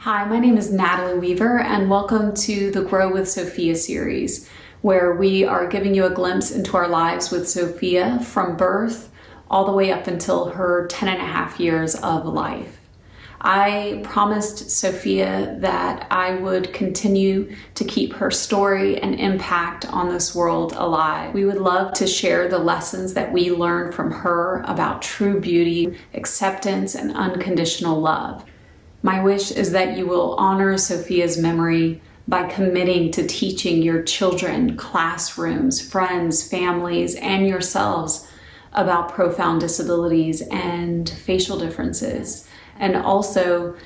Hi, my name is Natalie Weaver, and welcome to the Grow with Sophia series, where we are giving you a glimpse into our lives with Sophia from birth all the way up until her 10 and a half years of life. I promised Sophia that I would continue to keep her story and impact on this world alive. We would love to share the lessons that we learned from her about true beauty, acceptance, and unconditional love. My wish is that you will honor Sophia's memory by committing to teaching your children, classrooms, friends, families, and yourselves about profound disabilities and facial differences. And also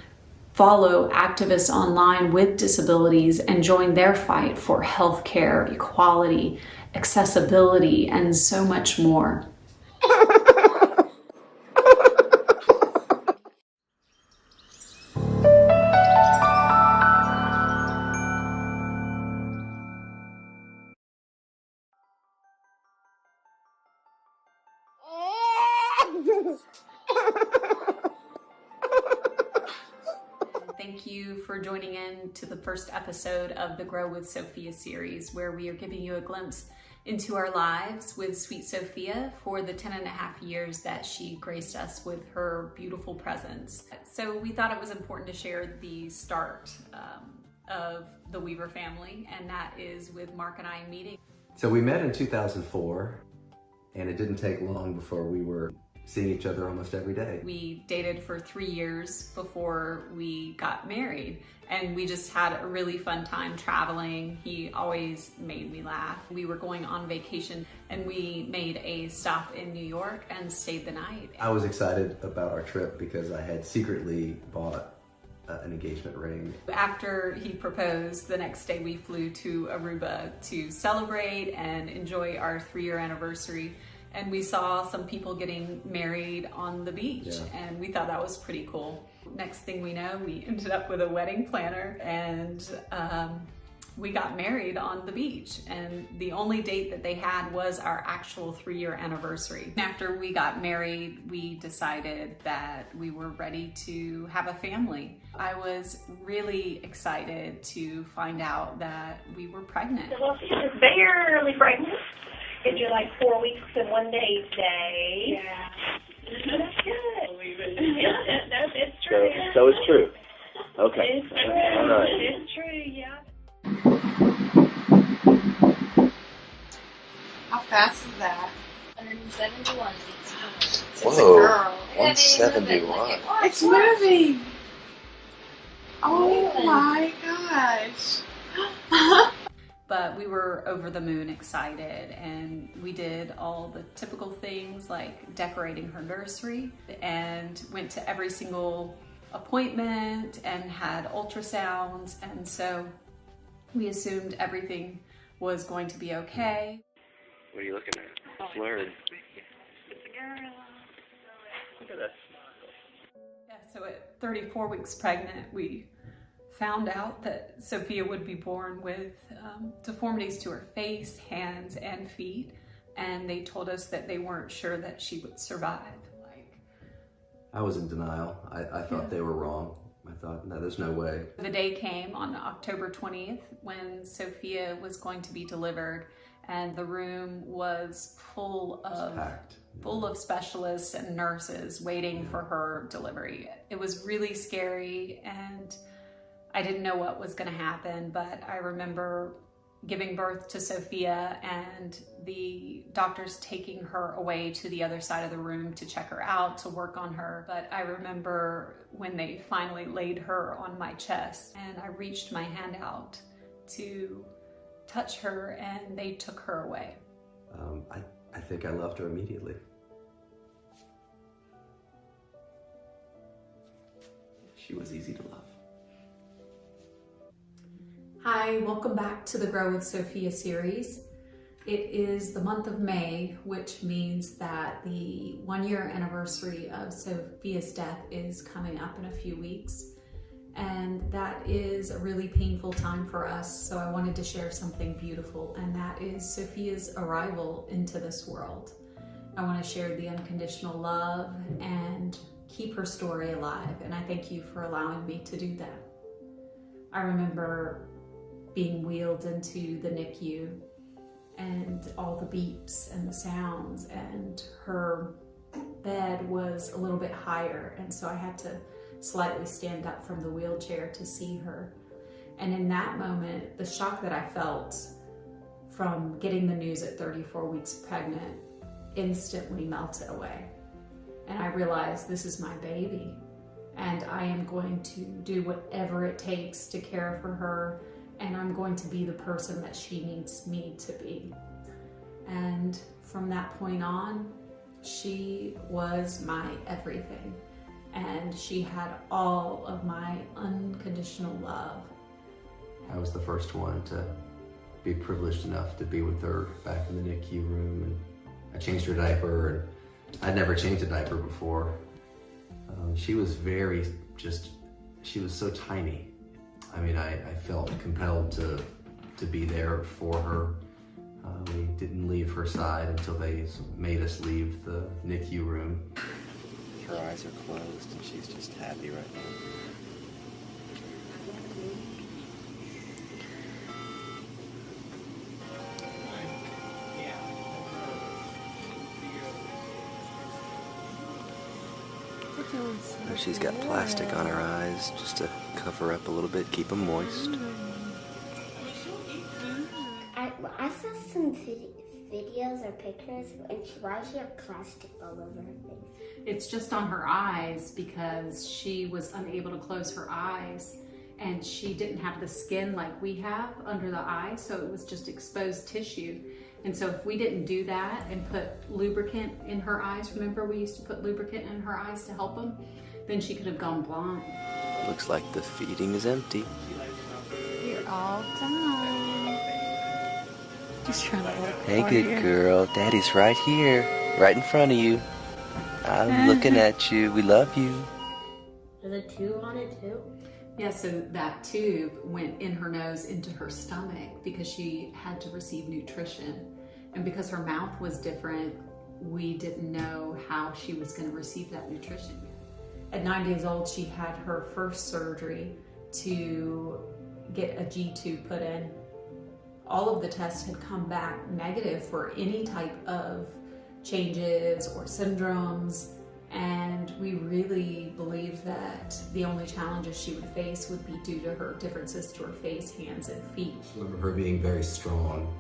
follow activists online with disabilities and join their fight for healthcare, equality, accessibility, and so much more. Thank you for joining in to the first episode of the Grow with Sophia series, where we are giving you a glimpse into our lives with sweet Sophia for the 10 and a half years that she graced us with her beautiful presence. So we thought it was important to share the start of the Weaver family, and that is with Mark and I meeting. So we met in 2004, and it didn't take long before we were seeing each other almost every day. We dated for 3 years before we got married, and we just had a really fun time traveling. He always made me laugh. We were going on vacation and we made a stop in New York and stayed the night. I was excited about our trip because I had secretly bought an engagement ring. After he proposed, the next day we flew to Aruba to celebrate and enjoy our 3-year anniversary. And we saw some people getting married on the beach, and we thought that was pretty cool. Next thing we know, we ended up with a wedding planner, and we got married on the beach. And the only date that they had was our actual 3-year anniversary. After we got married, we decided that we were ready to have a family. I was really excited to find out that we were pregnant. Well, she was barely pregnant. Did you like 4 weeks and 1 day today? Yeah. That's good. Believe it. It's true. So it's true. Okay. It's true. All right. It's true, yeah. How fast is that? 171. It's Whoa. a girl. 171. It's moving. Oh my gosh. But we were over the moon excited, and we did all the typical things like decorating her nursery and went to every single appointment and had ultrasounds. And so we assumed everything was going to be okay. What are you looking at? Blurred. Look at that. Yeah, so at 34 weeks pregnant, we found out that Sophia would be born with deformities to her face, hands, and feet, and they told us that they weren't sure that she would survive. I was in denial. I thought they were wrong. I thought, no, there's no way. The day came on October 20th when Sophia was going to be delivered, and the room was full of Packed. full of specialists and nurses waiting for her delivery. It was really scary, and I didn't know what was going to happen, but I remember giving birth to Sophia and the doctors taking her away to the other side of the room to check her out, to work on her. But I remember when they finally laid her on my chest, and I reached my hand out to touch her, and they took her away. I think I loved her immediately. She was easy to love. Hi, welcome back to the Grow with Sophia series. It is the month of May, which means that the 1-year anniversary of Sophia's death is coming up in a few weeks. And that is a really painful time for us, so I wanted to share something beautiful, and that is Sophia's arrival into this world. I want to share the unconditional love and keep her story alive, and I thank you for allowing me to do that. I remember being wheeled into the NICU and all the beeps and the sounds, and her bed was a little bit higher, and so I had to slightly stand up from the wheelchair to see her. And in that moment, the shock that I felt from getting the news at 34 weeks pregnant instantly melted away. And I realized this is my baby, and I am going to do whatever it takes to care for her, and I'm going to be the person that she needs me to be. And from that point on, she was my everything, and she had all of my unconditional love. I was the first one to be privileged enough to be with her back in the NICU room, and I changed her diaper, and I'd never changed a diaper before. She was she was so tiny. I mean, I felt compelled to be there for her. We didn't leave her side until they made us leave the NICU room. Her eyes are closed and she's just happy right now. She's got plastic on her eyes just to cover up a little bit, keep them moist. I saw some videos or pictures, and why does she have plastic all over her face? It's just on her eyes because she was unable to close her eyes, and she didn't have the skin like we have under the eye, so it was just exposed tissue. And so if we didn't do that and put lubricant in her eyes, remember we used to put lubricant in her eyes to help them, then she could have gone blind. Looks like the feeding is empty. You're all done. Just trying to look Hey, for good you. girl. Daddy's right here, right in front of you. I'm looking at you. We love you. There's a tube on it too? Yeah, so that tube went in her nose into her stomach because she had to receive nutrition. And because her mouth was different, we didn't know how she was going to receive that nutrition. At 9 days old, she had her first surgery to get a G tube put in. All of the tests had come back negative for any type of changes or syndromes, and we really believed that the only challenges she would face would be due to her differences to her face, hands, and feet. I remember her being very strong.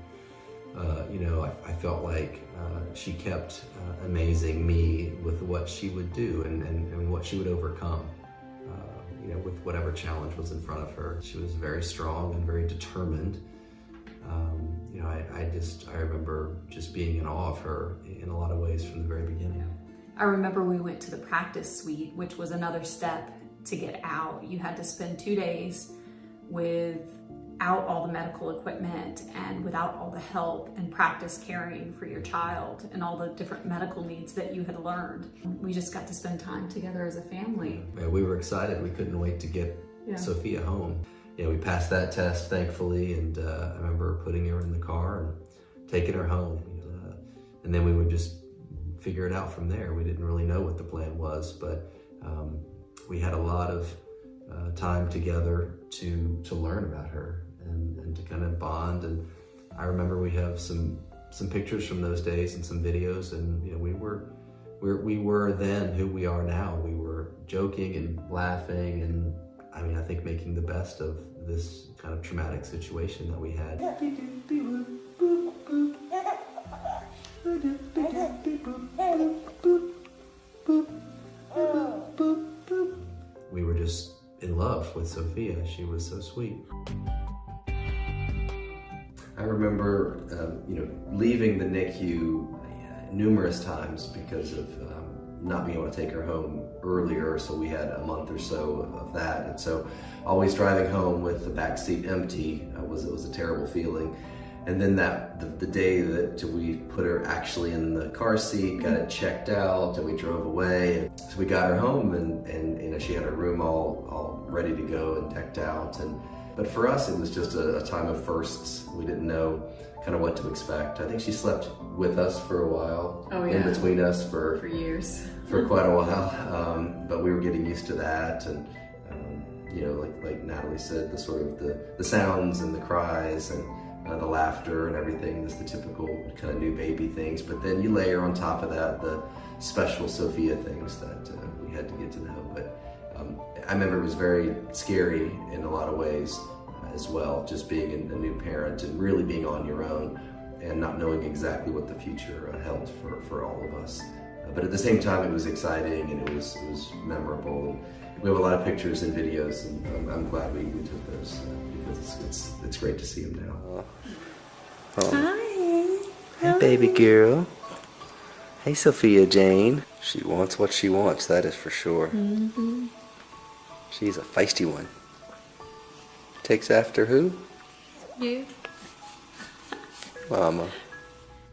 I felt like she kept amazing me with what she would do and what she would overcome. With whatever challenge was in front of her. She was very strong and very determined. I remember just being in awe of her in a lot of ways from the very beginning. I remember we went to the practice suite, which was another step to get out. You had to spend 2 days without all the medical equipment and without all the help and practice caring for your child and all the different medical needs that you had learned. We just got to spend time together as a family. Yeah, we were excited. We couldn't wait to get Sophia home. Yeah, we passed that test, thankfully, and I remember putting her in the car and taking her home. And then we would just figure it out from there. We didn't really know what the plan was, but we had a lot of time together to learn about her and to kind of bond. And I remember we have some pictures from those days and some videos, and we were then who we are now. We were joking and laughing, and I think making the best of this kind of traumatic situation that we had. We were just in love with Sophia. She was so sweet. I remember, leaving the NICU numerous times because of not being able to take her home earlier, so we had a month or so of that. And so always driving home with the back seat empty was a terrible feeling. And then the day that we put her actually in the car seat, got it checked out, and we drove away. So we got her home, and she had her room all ready to go and decked out. But for us, it was just a time of firsts. We didn't know kind of what to expect. I think she slept with us for a while, in between us for years, for quite a while. But we were getting used to that, and you know, like Natalie said, the sort of the sounds and the cries and the laughter and everything, just the typical kind of new baby things. But then you layer on top of that the special Sophia things that we had to get to know. But I remember it was very scary in a lot of ways as well, just being a new parent and really being on your own and not knowing exactly what the future held for all of us. But at the same time, it was exciting and it was memorable. And we have a lot of pictures and videos, and I'm glad we took those because it's great to see them now. Oh. Hi, baby girl. Hey, Sophia Jane. She wants what she wants, that is for sure. Mm-hmm. She's a feisty one. Takes after who? You. Mama.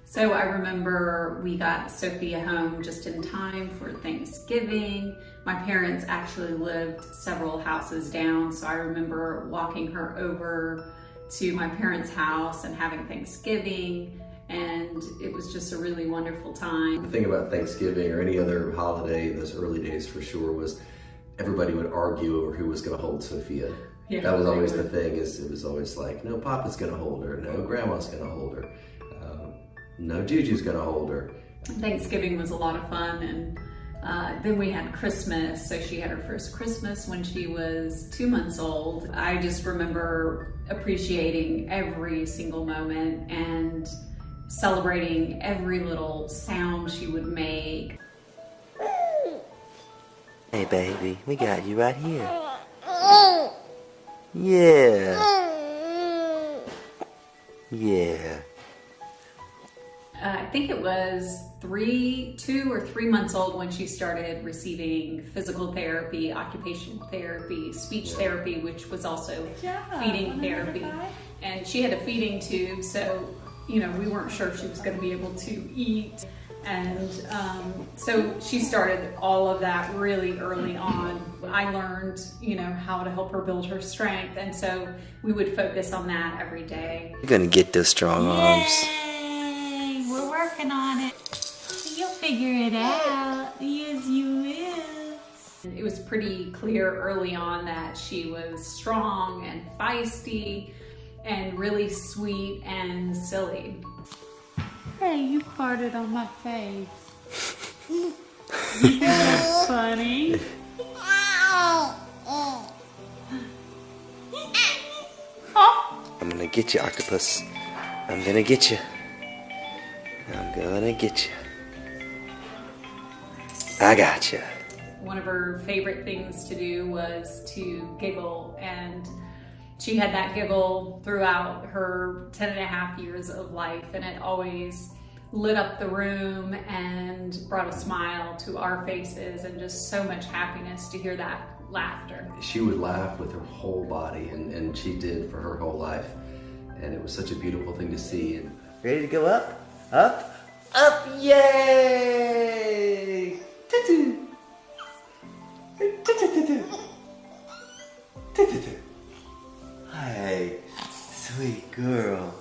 So I remember we got Sophia home just in time for Thanksgiving. My parents actually lived several houses down, so I remember walking her over to my parents' house and having Thanksgiving, and it was just a really wonderful time. The thing about Thanksgiving or any other holiday in those early days for sure was everybody would argue over who was going to hold Sophia. Yeah, that was always the thing, is it was always like, no, Papa's going to hold her, no, Grandma's going to hold her. No, Juju's gonna hold her. Thanksgiving was a lot of fun, and then we had Christmas. So she had her first Christmas when she was 2 months old. I just remember appreciating every single moment and celebrating every little sound she would make. Hey, baby, we got you right here. Yeah. Yeah. I think it was 2 or 3 months old when she started receiving physical therapy, occupational therapy, speech therapy, which was also feeding therapy. And she had a feeding tube, so we weren't sure if she was going to be able to eat. And so she started all of that really early on. I learned, how to help her build her strength, and so we would focus on that every day. You're gonna get those strong arms. We're working on it. You'll figure it out. Yes, you will. It was pretty clear early on that she was strong and feisty and really sweet and silly. Hey, you farted on my face. That's funny. I'm gonna get you, octopus. I'm gonna get you. I'm gonna get you. I got you. One of her favorite things to do was to giggle, and she had that giggle throughout her 10.5 years of life, and it always lit up the room and brought a smile to our faces and just so much happiness to hear that laughter. She would laugh with her whole body, and she did for her whole life, and it was such a beautiful thing to see. And ready to go up? Up? Up! Yay! Tutu! Tutu! Tutu! Hi, sweet girl.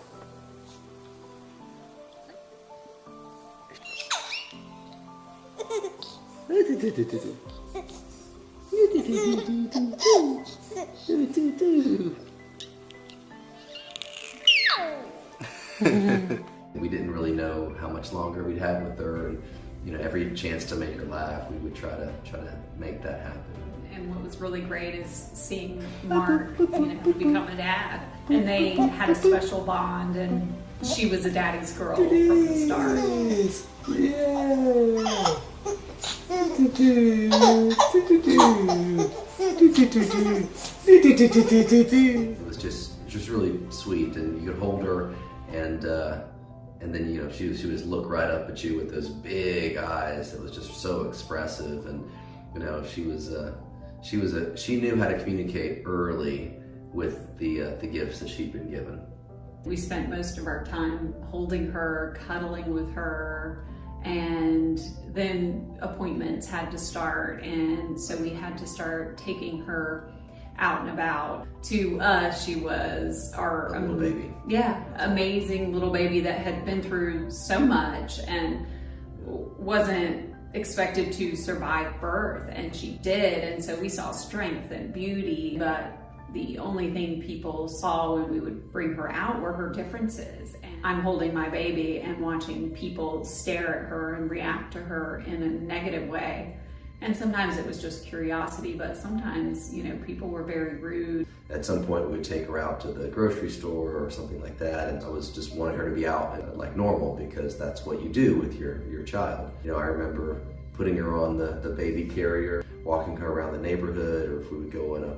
We didn't really know how much longer we'd have with her, and every chance to make her laugh, we would try to make that happen. And what was really great is seeing Mark, become a dad, and they had a special bond, and she was a daddy's girl from the start. Yeah. It was just really sweet, and you could hold her, and then she would look right up at you with those big eyes. It was just so expressive, and she knew how to communicate early with the gifts that she'd been given. We spent most of our time holding her, cuddling with her, and then appointments had to start, and so we had to start taking her out and about. To us, she was our little baby. Yeah, amazing little baby that had been through so much and wasn't expected to survive birth, and she did. And so we saw strength and beauty, but the only thing people saw when we would bring her out were her differences. And I'm holding my baby and watching people stare at her and react to her in a negative way. And sometimes it was just curiosity, but sometimes, you know, people were very rude. At some point, we would take her out to the grocery store or something like that, and I was just wanting her to be out like normal, because that's what you do with your child. You know, I remember putting her on the baby carrier, walking her around the neighborhood, or if we would go on a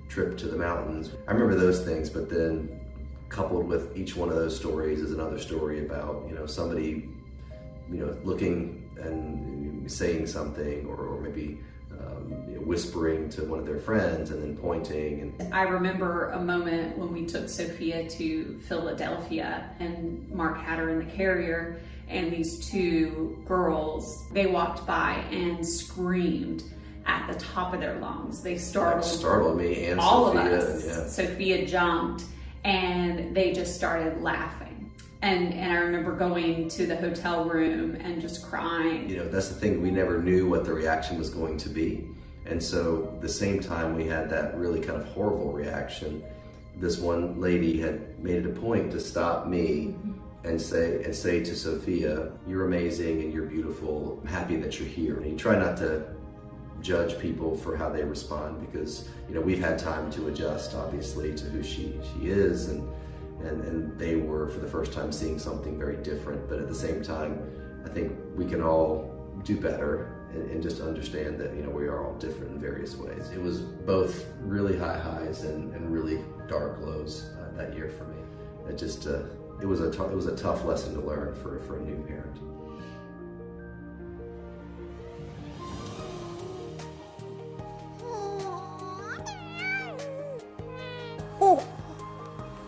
trip to the mountains. I remember those things, but then coupled with each one of those stories is another story about, you know, somebody, you know, looking and saying something, or maybe you know, whispering to one of their friends and then pointing. And I remember a moment when we took Sophia to Philadelphia and Mark had her in the carrier, and these two girls, they walked by and screamed at the top of their lungs. They startled me and all Sophia, of us. yeah. Sophia jumped and they just started laughing. And I remember going to the hotel room and just crying. You know, that's the thing, we never knew what the reaction was going to be. And so at the same time we had that really kind of horrible reaction, this one lady had made it a point to stop me and say to Sophia, "You're amazing and you're beautiful. I'm happy that you're here." And you try not to judge people for how they respond, because, you know, we've had time to adjust, obviously, to who she is, and they were for the first time seeing something very different. But at the same time, I think we can all do better and just understand that, you know, we are all different in various ways. It was both really high highs and really dark lows that year for me. It just it was a tough lesson to learn for a new parent.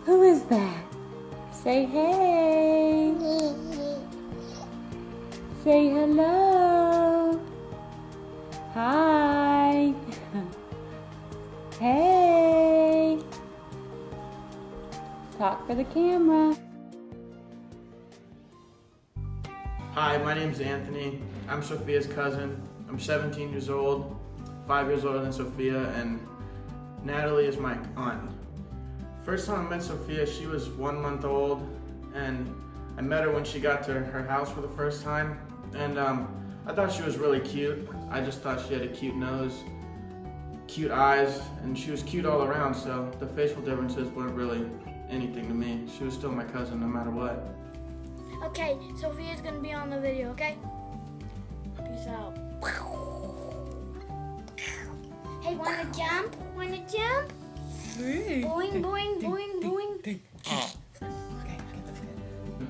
Who is that? Say hey. Say hello. Hi. Hey. Talk for the camera. Hi, my name's Anthony. I'm Sophia's cousin. I'm 17 years old, 5 years older than Sophia, and Natalie is my aunt. First time I met Sophia, she was 1 month old, and I met her when she got to her house for the first time. And I thought she was really cute. I just thought she had a cute nose, cute eyes, and she was cute all around, so the facial differences weren't really anything to me. She was still my cousin no matter what. Okay, Sophia's gonna be on the video, okay? Peace out. Hey, wanna jump? Wanna jump? Boing, boing, boing, boing.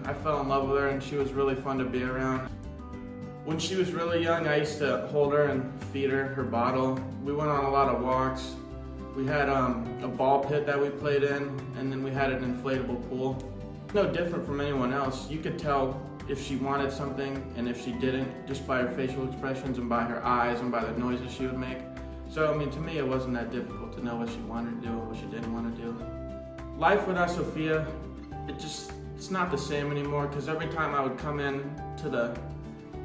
I fell in love with her, and she was really fun to be around. When she was really young, I used to hold her and feed her bottle. We went on a lot of walks. We had a ball pit that we played in, and then we had an inflatable pool. No different from anyone else. You could tell if she wanted something and if she didn't, just by her facial expressions and by her eyes and by the noises she would make. So, I mean, to me, it wasn't that difficult to know what she wanted to do and what she didn't want to do. Life without Sophia, it's not the same anymore, because every time I would come in to the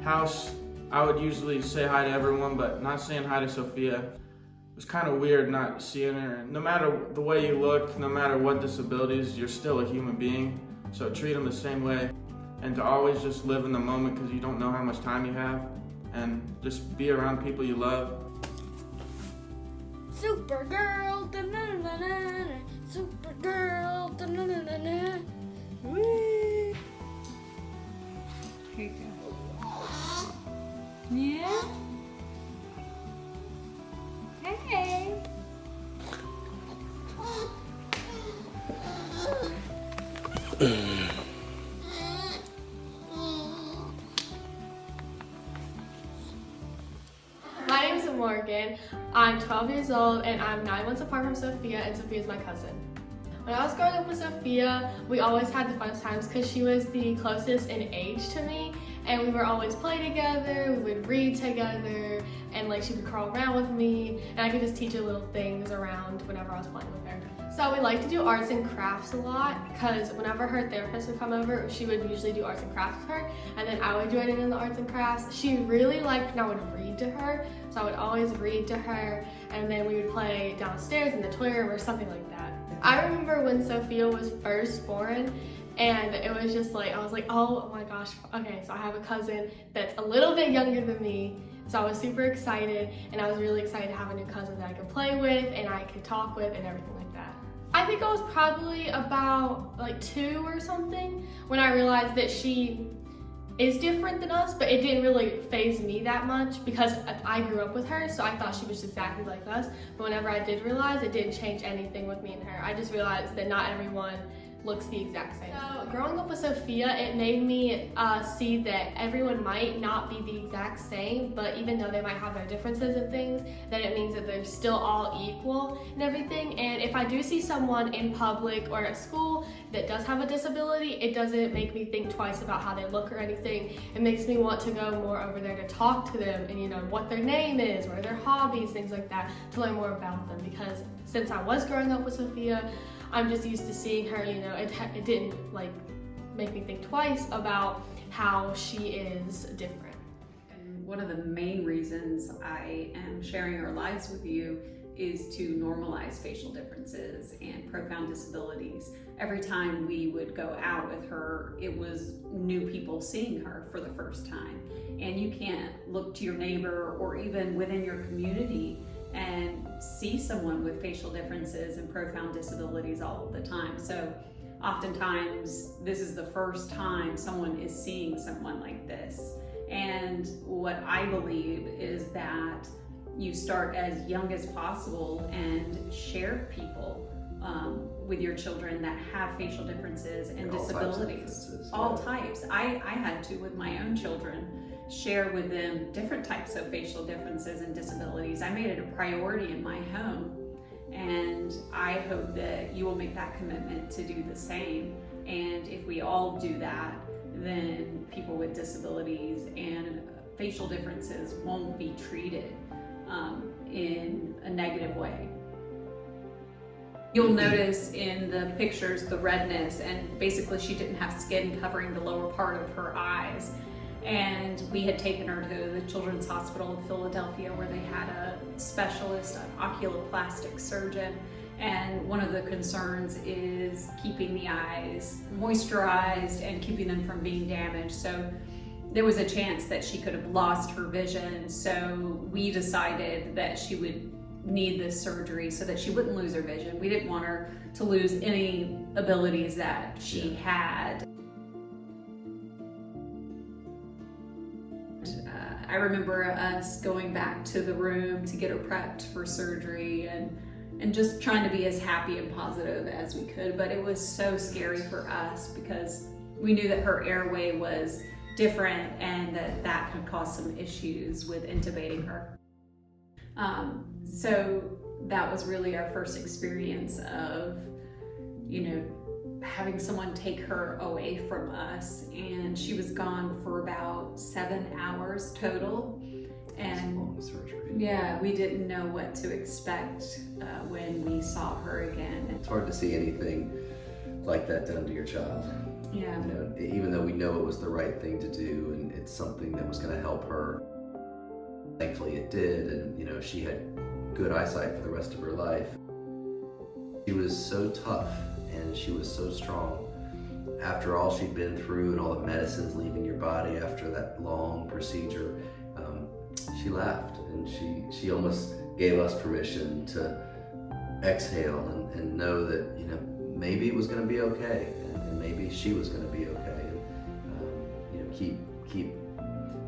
house, I would usually say hi to everyone, but not saying hi to Sophia. It was kind of weird not seeing her. No matter the way you look, no matter what disabilities, you're still a human being. So treat them the same way, and to always just live in the moment, because you don't know how much time you have, and just be around people you love. Supergirl, da-na-na-na-na. Supergirl, da-na-na-na-na. Whee! Here you go. Yeah? Hey! My name is Morgan. I'm 12 years old and I'm 9 months apart from Sophia, and Sophia's my cousin. When I was growing up with Sophia, we always had the funnest times because she was the closest in age to me, and we would always play together, we would read together, and like she would crawl around with me, and I could just teach her little things around whenever I was playing with her. So we like to do arts and crafts a lot because whenever her therapist would come over, she would usually do arts and crafts with her, and then I would join in the arts and crafts. She really liked when I would read to her, so I would always read to her, and then we would play downstairs in the toy room or something like that. I remember when Sophia was first born, and it was just like, I was like, oh my gosh, okay, so I have a cousin that's a little bit younger than me. So I was super excited, and I was really excited to have a new cousin that I could play with and I could talk with and everything like that. I think I was probably about like 2 or something when I realized that she is different than us, but it didn't really faze me that much because I grew up with her, so I thought she was exactly like us. But whenever I did realize, it didn't change anything with me and her. I just realized that not everyone looks the exact same. So growing up with Sophia, it made me see that everyone might not be the exact same, but even though they might have their differences and things, that it means that they're still all equal and everything. And if I do see someone in public or at school that does have a disability, it doesn't make me think twice about how they look or anything. It makes me want to go more over there to talk to them and, you know, what their name is, what are their hobbies, things like that, to learn more about them. Because since I was growing up with Sophia, I'm just used to seeing her, you know, it didn't like make me think twice about how she is different. And one of the main reasons I am sharing our lives with you is to normalize facial differences and profound disabilities. Every time we would go out with her, it was new people seeing her for the first time. And you can't look to your neighbor or even within your community and see someone with facial differences and profound disabilities all the time. So oftentimes this is the first time someone is seeing someone like this. And what I believe is that you start as young as possible and share people with your children that have facial differences and disabilities. All types. I had to with my own children share with them different types of facial differences and disabilities. I made it a priority in my home, and I hope that you will make that commitment to do the same. And if we all do that, then people with disabilities and facial differences won't be treated in a negative way. You'll notice in the pictures the redness, and basically she didn't have skin covering the lower part of her eyes. And we had taken her to the Children's Hospital of Philadelphia, where they had a specialist, an oculoplastic surgeon. And one of the concerns is keeping the eyes moisturized and keeping them from being damaged. So there was a chance that she could have lost her vision. So we decided that she would need this surgery so that she wouldn't lose her vision. We didn't want her to lose any abilities that she had. I remember us going back to the room to get her prepped for surgery and just trying to be as happy and positive as we could. But it was so scary for us because we knew that her airway was different and that could cause some issues with intubating her. So that was really our first experience of, you know, having someone take her away from us. And she was gone for about 7 hours total. And yeah, we didn't know what to expect when we saw her again. It's hard to see anything like that done to your child. Yeah. You know, even though we know it was the right thing to do and it's something that was going to help her. Thankfully it did, and you know, she had good eyesight for the rest of her life. She was so tough and she was so strong. After all she'd been through and all the medicines leaving your body after that long procedure, she laughed and she almost gave us permission to exhale and know that, you know, maybe it was going to be okay, and maybe she was going to be okay, and you know, keep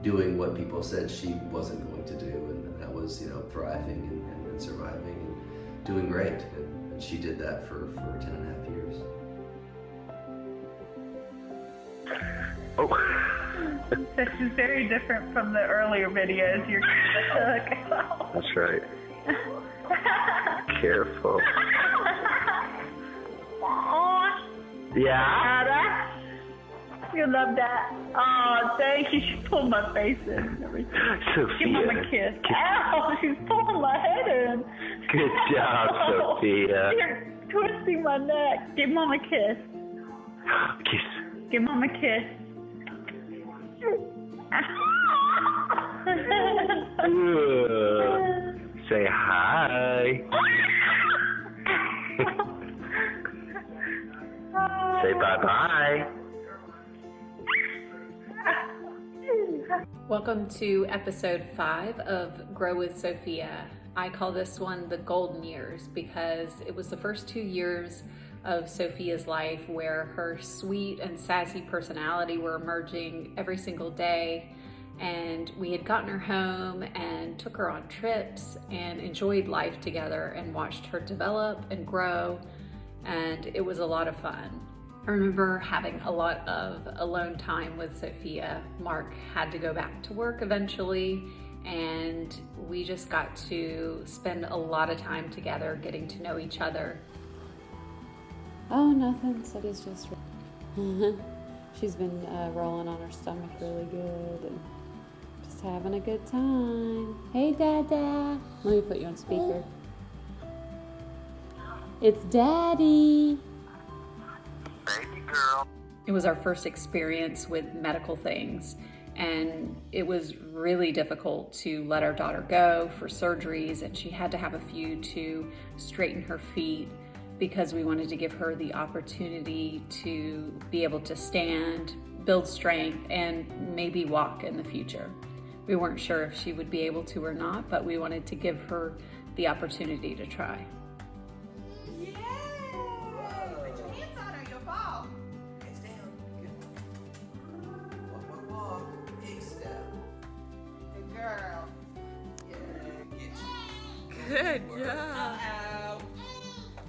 doing what people said she wasn't going to do, and that was, you know, thriving and surviving and doing great, and she did that for 10.5 years. This is very different from the earlier videos you're took. That's right. Careful. Yeah. You love that. Oh, thank you. She pulled my face in and everything. Sophia. Give Mom a kiss. Ow, she's pulling my head in. Good job, Sophia. Here, twisting my neck. Give Mom a kiss. Kiss. Give Mom a kiss. Say hi. Say bye-bye. Welcome to episode 5 of Grow with Sophia. I call this one the golden years because it was the first 2 years of Sophia's life where her sweet and sassy personality were emerging every single day. And we had gotten her home and took her on trips and enjoyed life together and watched her develop and grow. And it was a lot of fun. I remember having a lot of alone time with Sophia. Mark had to go back to work eventually, and we just got to spend a lot of time together getting to know each other. Oh, nothing. Sophie's just... She's been rolling on her stomach really good and just having a good time. Hey, Dada. Let me put you on speaker. It's Daddy. Baby girl. It was our first experience with medical things, and it was really difficult to let our daughter go for surgeries, and she had to have a few to straighten her feet because we wanted to give her the opportunity to be able to stand, build strength, and maybe walk in the future. We weren't sure if she would be able to or not, but we wanted to give her the opportunity to try. Good job.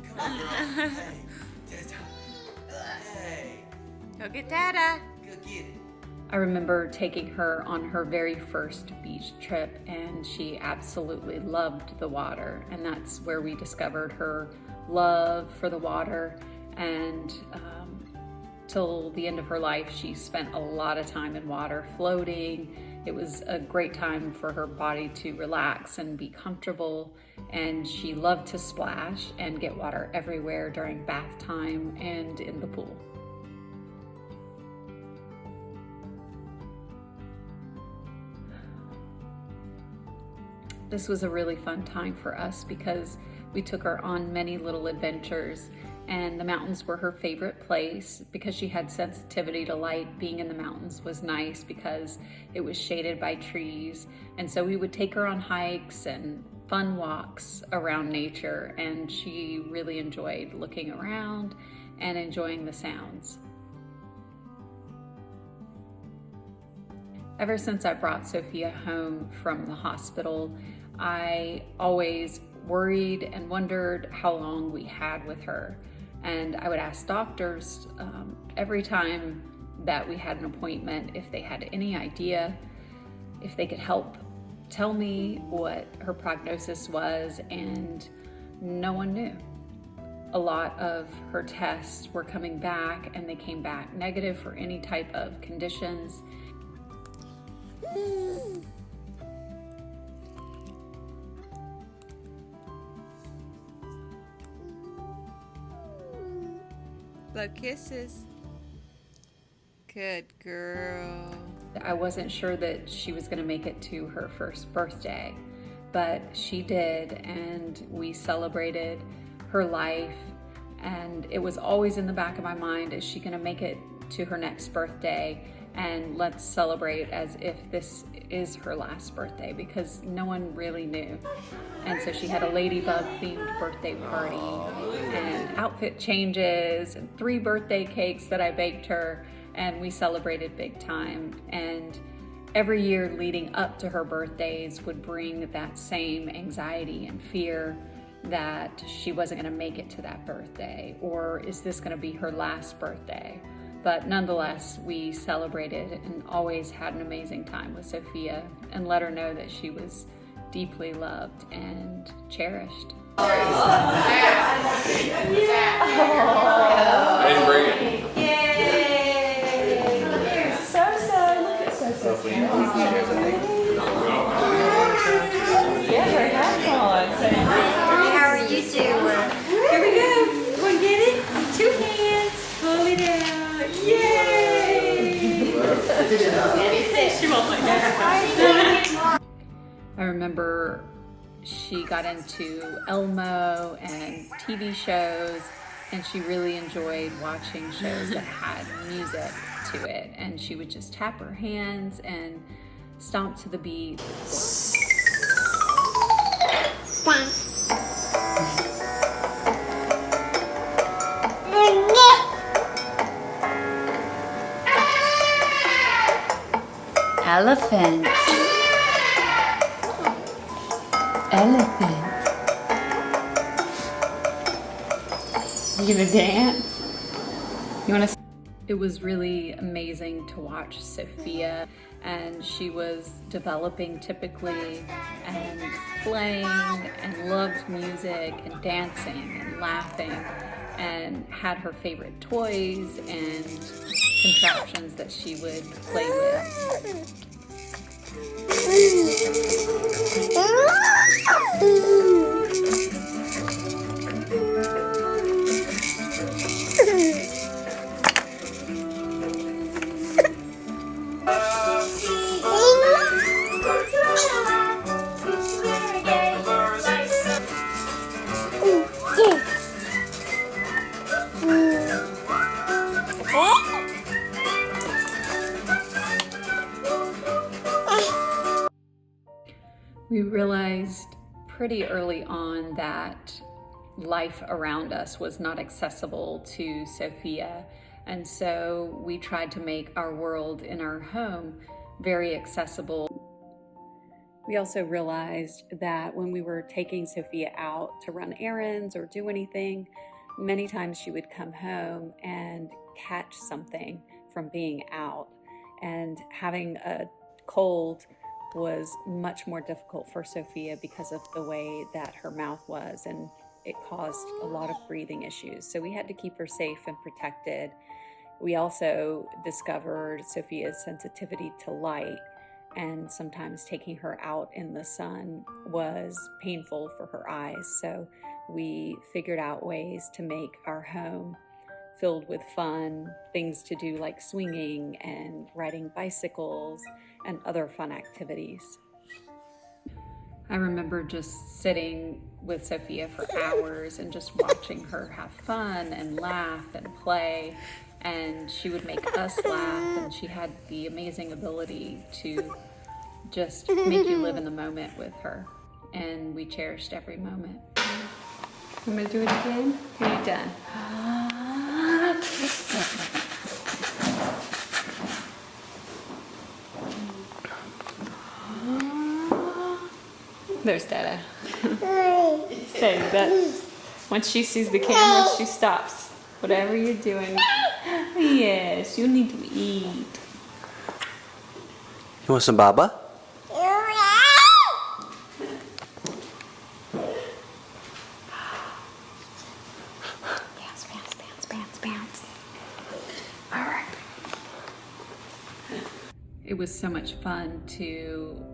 Come on, girl. Hey. Go get Dada. Go get it. I remember taking her on her very first beach trip, and she absolutely loved the water, and that's where we discovered her love for the water. And till the end of her life, she spent a lot of time in water floating. It was a great time for her body to relax and be comfortable, and she loved to splash and get water everywhere during bath time and in the pool. This was a really fun time for us because we took her on many little adventures, and the mountains were her favorite place because she had sensitivity to light. Being in the mountains was nice because it was shaded by trees, and so we would take her on hikes and fun walks around nature, and she really enjoyed looking around and enjoying the sounds. Ever since I brought Sophia home from the hospital, I always worried and wondered how long we had with her. And I would ask doctors every time that we had an appointment if they had any idea, if they could help tell me what her prognosis was, and no one knew. A lot of her tests were coming back, and they came back negative for any type of conditions. Blow kisses. Good girl. I wasn't sure that she was going to make it to her first birthday, but she did, and we celebrated her life. And it was always in the back of my mind, is she going to make it to her next birthday? And let's celebrate as if this is her last birthday, because no one really knew. And so she had a ladybug themed birthday party and outfit changes and 3 birthday cakes that I baked her, and we celebrated big time. And every year leading up to her birthdays would bring that same anxiety and fear that she wasn't going to make it to that birthday, or is this going to be her last birthday? But nonetheless, we celebrated and always had an amazing time with Sophia and let her know that she was deeply loved and cherished. I didn't bring it. Yay! Look at Sophie. Yeah, her hat's on. How are you doing? Here we go. I remember she got into Elmo and TV shows, and she really enjoyed watching shows that had music to it. And she would just tap her hands and stomp to the beat. Elephant. Elephant. You gonna dance? You wanna? It was really amazing to watch Sophia, and she was developing typically and playing and loved music and dancing and laughing and had her favorite toys and contraptions that she would play with. We realized pretty early on that life around us was not accessible to Sophia, and so we tried to make our world in our home very accessible. We also realized that when we were taking Sophia out to run errands or do anything, many times she would come home and catch something from being out, and having a cold was much more difficult for Sophia because of the way that her mouth was, and it caused a lot of breathing issues. So we had to keep her safe and protected. We also discovered Sophia's sensitivity to light, and sometimes taking her out in the sun was painful for her eyes. So we figured out ways to make our home filled with fun, things to do like swinging and riding bicycles and other fun activities. I remember just sitting with Sophia for hours and just watching her have fun and laugh and play, and she would make us laugh, and she had the amazing ability to just make you live in the moment with her, and we cherished every moment. I'm gonna do it again? Are you done? There's Dada. Say that once she sees the camera, she stops. Whatever you're doing. Yes, you need to eat. You want some baba? It was so much fun to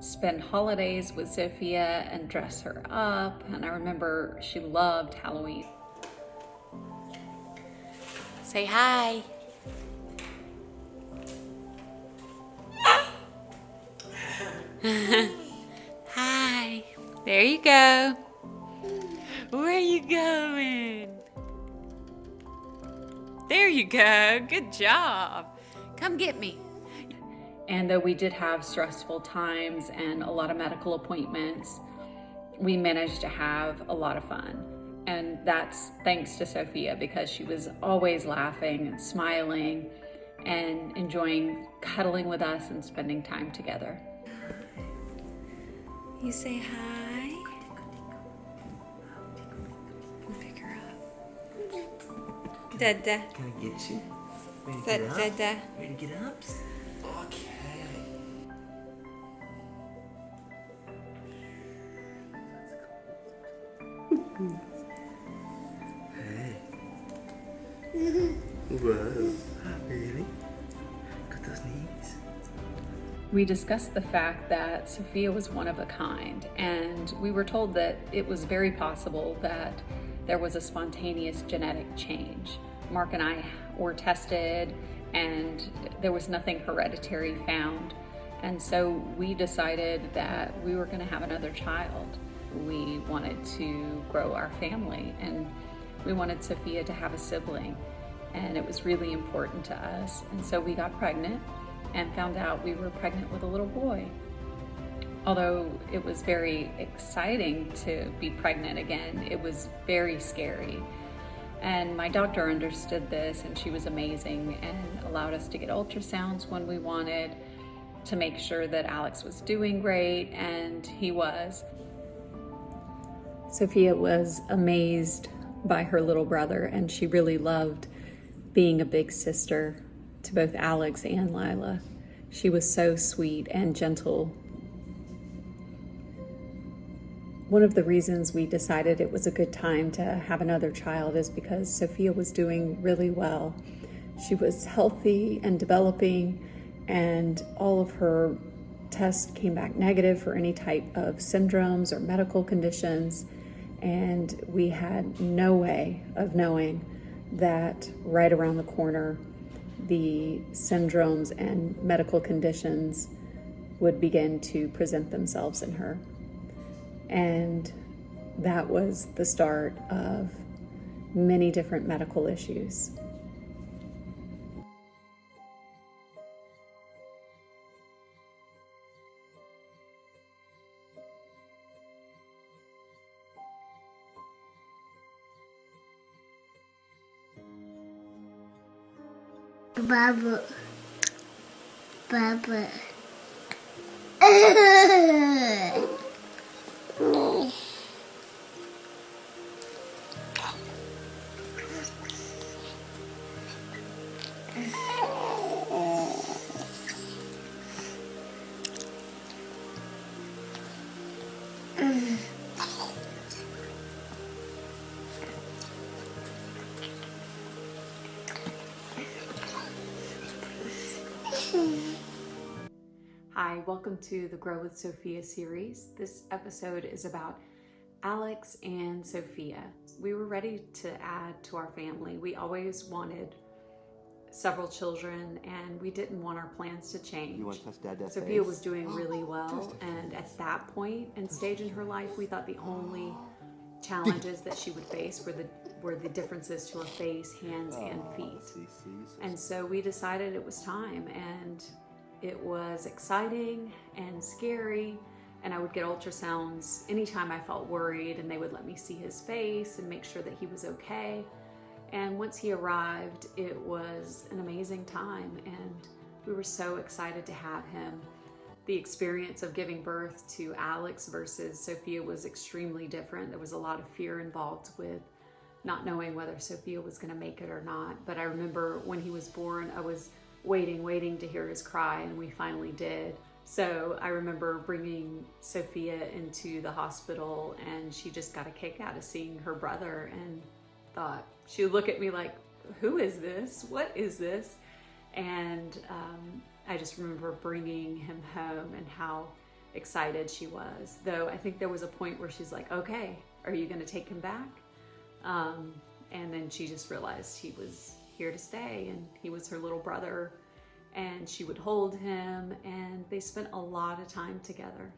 spend holidays with Sophia and dress her up, and I remember she loved Halloween. Say hi. Hi. There you go. Where are you going? There you go. Good job. Come get me. And though we did have stressful times and a lot of medical appointments, we managed to have a lot of fun. And that's thanks to Sophia, because she was always laughing and smiling and enjoying cuddling with us and spending time together. You say hi. Pick her up. Dada. Can I get you? Dada. Ready to get up? Okay. Hey. Whoa. Really? Got those knees? We discussed the fact that Sophia was one of a kind, and we were told that it was very possible that there was a spontaneous genetic change. Mark and I were tested, and there was nothing hereditary found. And so we decided that we were going to have another child. We wanted to grow our family, and we wanted Sophia to have a sibling, and it was really important to us. And so we got pregnant and found out we were pregnant with a little boy. Although it was very exciting to be pregnant again, it was very scary. And my doctor understood this, and she was amazing and allowed us to get ultrasounds when we wanted to make sure that Alex was doing great, and he was. Sophia was amazed by her little brother, and she really loved being a big sister to both Alex and Lila. She was so sweet and gentle. One of the reasons we decided it was a good time to have another child is because Sophia was doing really well. She was healthy and developing, and all of her tests came back negative for any type of syndromes or medical conditions. And we had no way of knowing that right around the corner, the syndromes and medical conditions would begin to present themselves in her. And that was the start of many different medical issues. Baba. Baba. Hi, welcome to the Grow with Sophia series. This episode is about Alex and Sophia. We were ready to add to our family. We always wanted several children, and we didn't want our plans to change. You want to touch Dad Sophia was doing really well, and at that point and stage in her life, we thought the only challenges that she would face were the differences to her face, hands, and feet. And so we decided it was time, and it was exciting and scary, and I would get ultrasounds anytime I felt worried, and they would let me see his face and make sure that he was okay. And once he arrived, it was an amazing time, and we were so excited to have him. The experience of giving birth to Alex versus Sophia was extremely different. There was a lot of fear involved with not knowing whether Sophia was going to make it or not. But I remember when he was born, I was waiting to hear his cry, and we finally did. So I remember bringing Sophia into the hospital, and she just got a kick out of seeing her brother and thought, she would look at me like, who is this? What is this? And I just remember bringing him home and how excited she was. Though I think there was a point where she's like, okay, are you going to take him back? And then she just realized he was here to stay, and he was her little brother, and she would hold him, and they spent a lot of time together.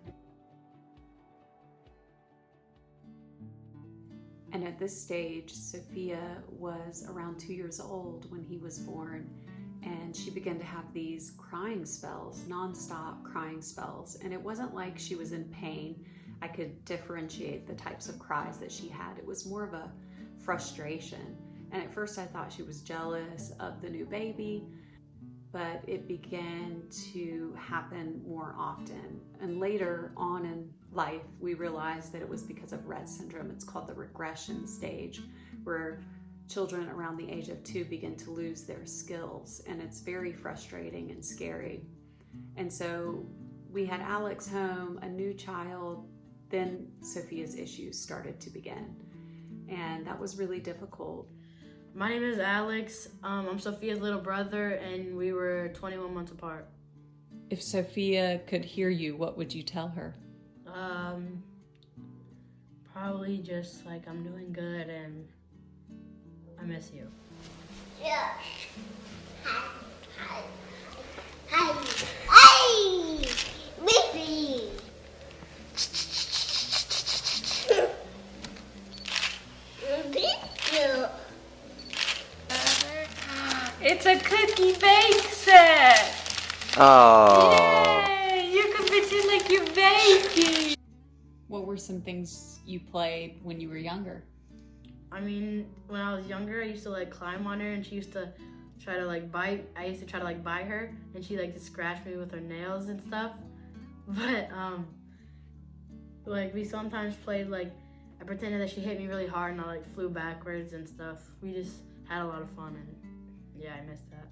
And at this stage, Sophia was around 2 years old when he was born, and she began to have these crying spells, nonstop crying spells. And it wasn't like she was in pain. I could differentiate the types of cries that she had. It was more of a frustration. And at first I thought she was jealous of the new baby, but it began to happen more often. And later on in life, we realized that it was because of Rett syndrome. It's called the regression stage, where children around the age of 2 begin to lose their skills, and it's very frustrating and scary. And so we had Alex home, a new child, then Sophia's issues started to begin. And that was really difficult. My name is Alex. I'm Sophia's little brother, and we were 21 months apart. If Sophia could hear you, what would you tell her? Probably just like, I'm doing good and I miss you. Yeah. Hi. Hey! Miffy! It's a cookie bake set. Oh. Yay! You can pretend like you're baking. What were some things you played when you were younger? I mean, when I was younger, I used to like climb on her, and she used to try to like bite. I used to try to like bite her, and she like to scratch me with her nails and stuff. But like we sometimes played like I pretended that she hit me really hard, and I like flew backwards and stuff. We just had a lot of fun, and yeah, I missed that.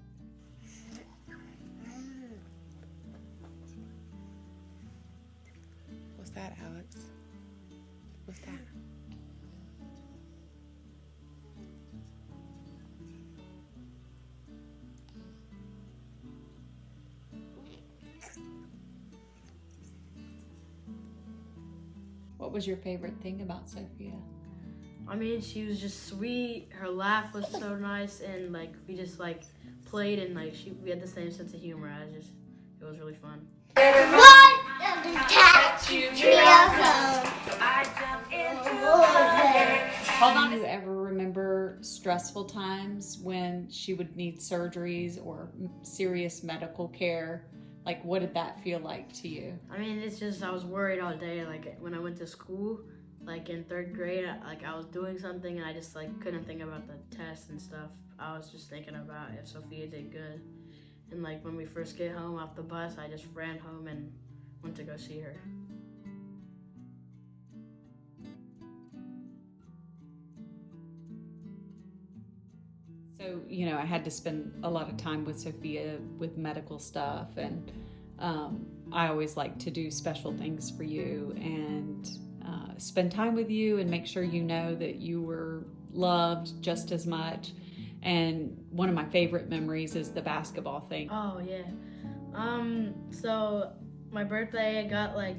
What's that, Alex? What's that? What was your favorite thing about Sophia? I mean, she was just sweet. Her laugh was so nice, and like we just like played, and like we had the same sense of humor. It was really fun. Do you ever remember stressful times when she would need surgeries or serious medical care? Like, what did that feel like to you? I mean, it's just I was worried all day. Like when I went to school, like in 3rd grade, I was doing something and I just like couldn't think about the tests and stuff. I was just thinking about if Sophia did good. And like when we first get home off the bus, I just ran home and went to go see her. So, you know, I had to spend a lot of time with Sophia with medical stuff, and I always like to do special things for you and spend time with you and make sure you know that you were loved just as much. And one of my favorite memories is the basketball thing. Oh yeah. So my birthday, I got like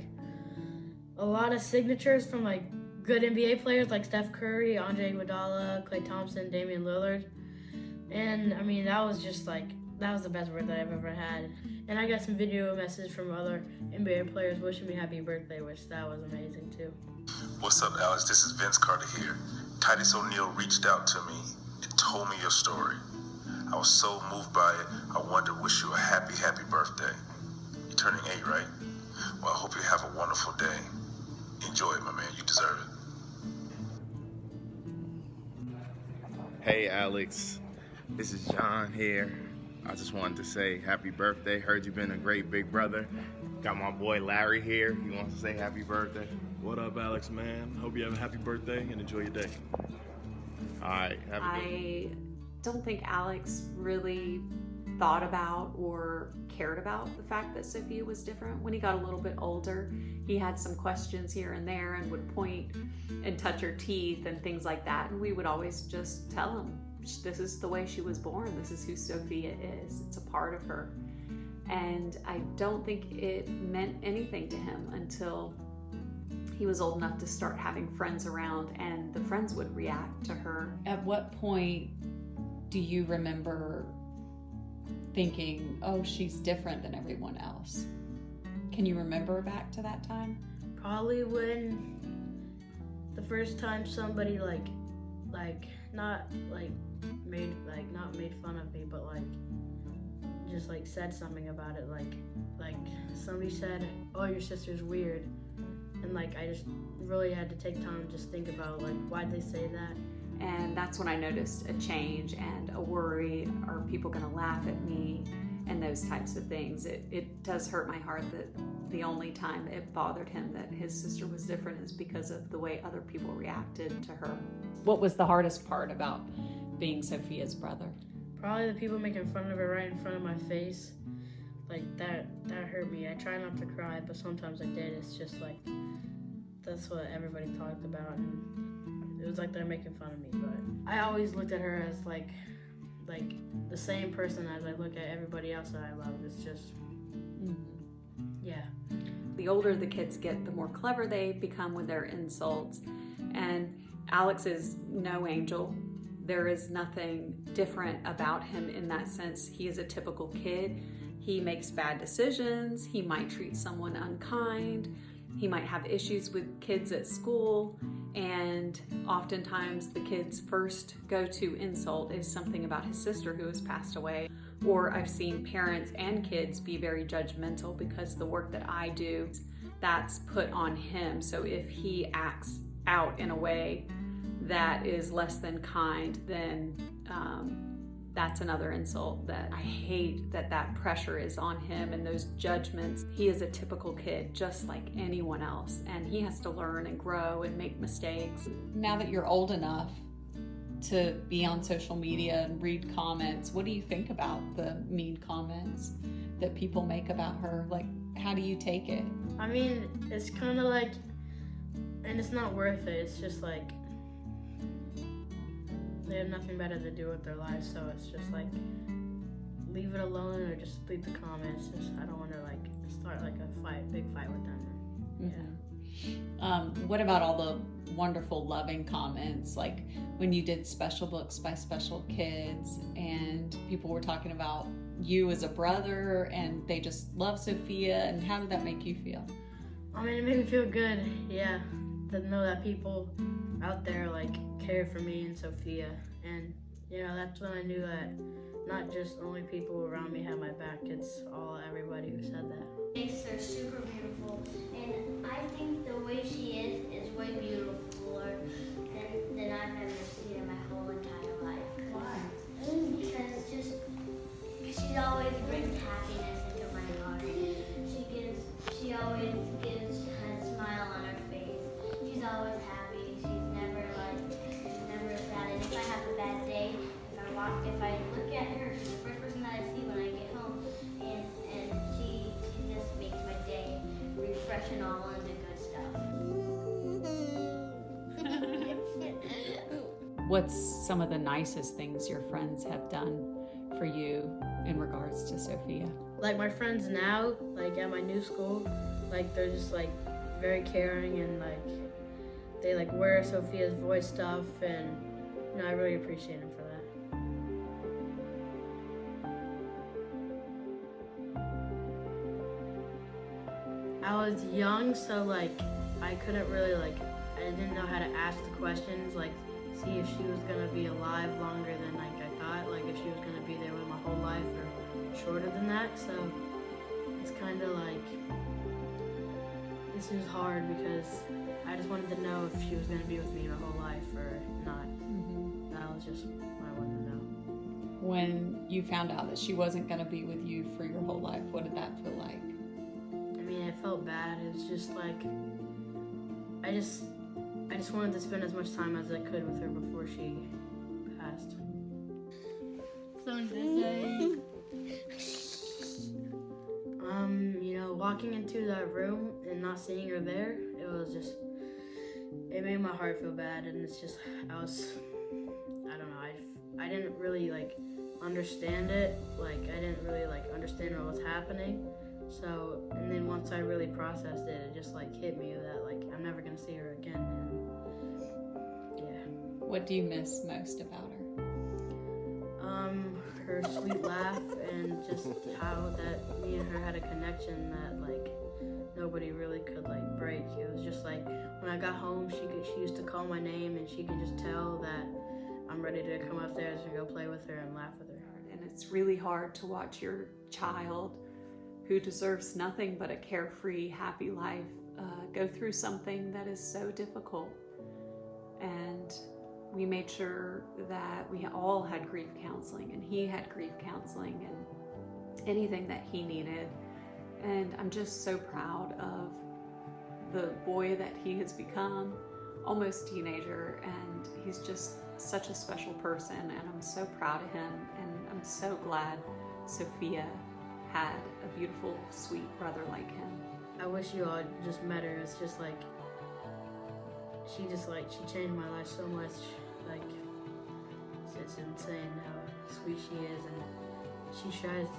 a lot of signatures from like good NBA players like Steph Curry, Andre Iguodala, Klay Thompson, Damian Lillard. And I mean, that was the best birthday I've ever had. And I got some video messages from other NBA players wishing me happy birthday, which that was amazing too. What's up, Alex? This is Vince Carter here. Titus O'Neil reached out to me and told me your story. I was so moved by it, I wanted to wish you a happy, happy birthday. You're turning 8, right? Well, I hope you have a wonderful day. Enjoy it, my man. You deserve it. Hey, Alex. This is John here. I just wanted to say happy birthday. Heard you've been a great big brother. Got my boy Larry here. He wants to say happy birthday. What up, Alex, man? Hope you have a happy birthday and enjoy your day. All right. Have a good I don't think Alex really thought about or cared about the fact that Sophia was different. When he got a little bit older, he had some questions here and there and would point and touch her teeth and things like that. And we would always just tell him, this is the way she was born. This is who Sophia is. It's a part of her. And I don't think it meant anything to him until he was old enough to start having friends around, and the friends would react to her. At what point do you remember thinking, oh, she's different than everyone else? Can you remember back to that time? Probably when the first time somebody not made fun of me, but just said something about it, like somebody said, oh, your sister's weird, and I just really had to take time to just think about why'd they say that. And that's when I noticed a change and a worry. Are people going to laugh at me? And those types of things. It does hurt my heart that the only time it bothered him that his sister was different is because of the way other people reacted to her. What was the hardest part about being Sophia's brother? Probably the people making fun of her right in front of my face. That hurt me. I try not to cry, but sometimes I did. It's just that's what everybody talked about, and it was they're making fun of me. But I always looked at her as like the same person as I look at everybody else that I love. It's just, yeah. The older the kids get, the more clever they become with their insults. And Alex is no angel. There is nothing different about him in that sense. He is a typical kid. He makes bad decisions. He might treat someone unkind. He might have issues with kids at school. And oftentimes the kid's first go-to insult is something about his sister who has passed away. Or I've seen parents and kids be very judgmental because the work that I do, that's put on him. So if he acts out in a way that is less than kind, then that's another insult that I hate, that pressure is on him and those judgments. He is a typical kid, just like anyone else, and he has to learn and grow and make mistakes. Now that you're old enough to be on social media and read comments, what do you think about the mean comments that people make about her? Like, how do you take it? I mean, it's kind of like, and it's not worth it. It's just like, they have nothing better to do with their lives, so it's just like, leave it alone or just leave the comments. Just, I don't want to like start like a big fight with them. Mm-hmm. What about all the wonderful, loving comments, like when you did special books by special kids and people were talking about you as a brother and they just love Sophia, and how did that make you feel? I mean, it made me feel good, yeah, to know that people out there like care for me and Sophia, and you know, that's when I knew that not just only people around me had my back, it's everybody who said that. Makes her super beautiful, and I think the way she is way beautifuler than I've ever seen in my whole entire life. Why? Because she always brings happiness into my heart. She always gives a smile on her face. She's always happy. She's never sad. And if I have a bad day, if I look at her, she's the first person that I see when I get home, and she just makes my day refresh and all of the good stuff. What's some of the nicest things your friends have done for you in regards to Sophia? Like my friends now, like at my new school, like they're just like very caring, and like they like wear Sophia's voice stuff, and you know, I really appreciate them for that. I was young, so like I couldn't really I didn't know how to ask the questions, like see if she was gonna be alive longer than like I thought, like if she was gonna be there with my whole life or shorter than that. So it's kind of like, this is hard because I just wanted to know if she was gonna be with me her whole life or not. Mm-hmm. That was just what I wanted to know. When you found out that she wasn't gonna be with you for your whole life, what did that feel like? I mean, it felt bad. It was just like, I just wanted to spend as much time as I could with her before she passed. Something to say. You know, walking into that room and not seeing her there, it made my heart feel bad, and it's just, I don't know, I didn't really understand it. I didn't really understand what was happening. So, and then once I really processed it, it just hit me that I'm never gonna see her again. And yeah. What do you miss most about her? Her sweet laugh, and just how that me and her had a connection that nobody really could break. It was just when I got home, she used to call my name, and she could just tell that I'm ready to come upstairs and go play with her and laugh with her. And it's really hard to watch your child, who deserves nothing but a carefree, happy life, go through something that is so difficult. And we made sure that we all had grief counseling, and he had grief counseling and anything that he needed. And I'm just so proud of the boy that he has become, almost teenager, and he's just such a special person, and I'm so proud of him, and I'm so glad Sophia had a beautiful, sweet brother like him. I wish you all just met her. It's just she changed my life so much. It's insane how sweet she is, and she tries to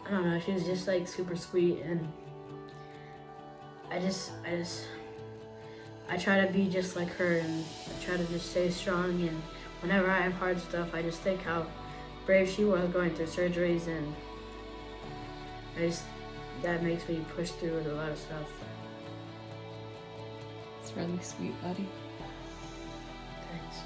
I don't know, she's just super sweet, and I try to be just like her, and I try to just stay strong, and whenever I have hard stuff, I just think how brave she was going through surgeries, and that makes me push through with a lot of stuff. It's really sweet, buddy. Thanks.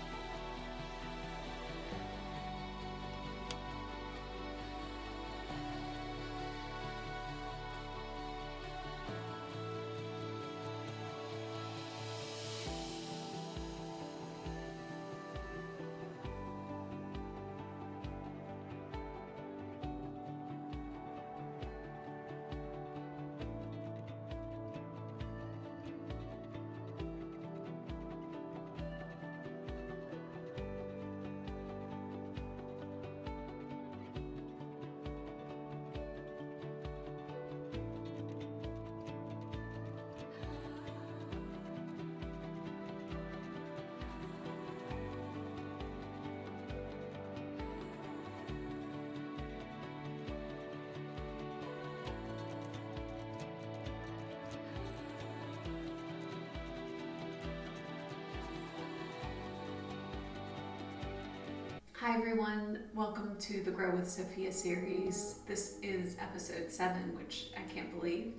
Hi everyone, welcome to the Grow with Sophia series. This is episode 7, which I can't believe,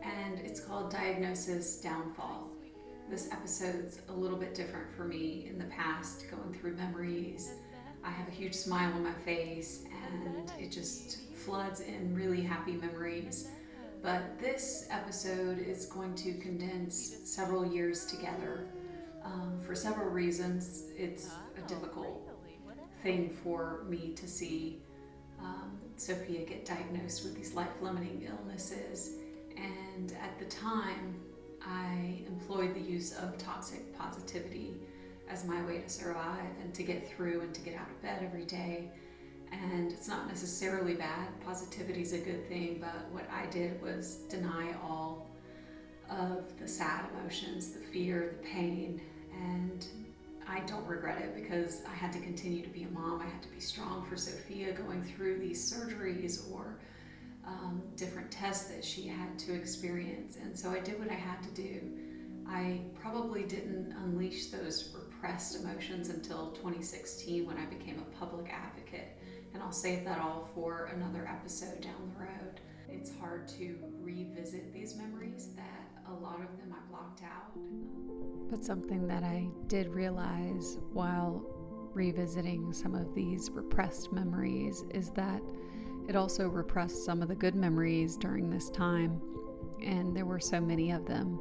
and it's called Diagnosis Downfall. This episode's a little bit different for me. In the past, going through memories, I have a huge smile on my face and it just floods in really happy memories. But this episode is going to condense several years together. For several reasons, it's a difficult thing for me to see Sophia get diagnosed with these life-limiting illnesses. And at the time, I employed the use of toxic positivity as my way to survive and to get through and to get out of bed every day. And it's not necessarily bad. Positivity is a good thing, but what I did was deny all of the sad emotions, the fear, the pain, and I don't regret it because I had to continue to be a mom. I had to be strong for Sophia going through these surgeries or different tests that she had to experience. And so I did what I had to do. I probably didn't unleash those repressed emotions until 2016 when I became a public advocate. And I'll save that all for another episode down the road. It's hard to revisit these memories that a lot of them I blocked out. But something that I did realize while revisiting some of these repressed memories is that it also repressed some of the good memories during this time, and there were so many of them.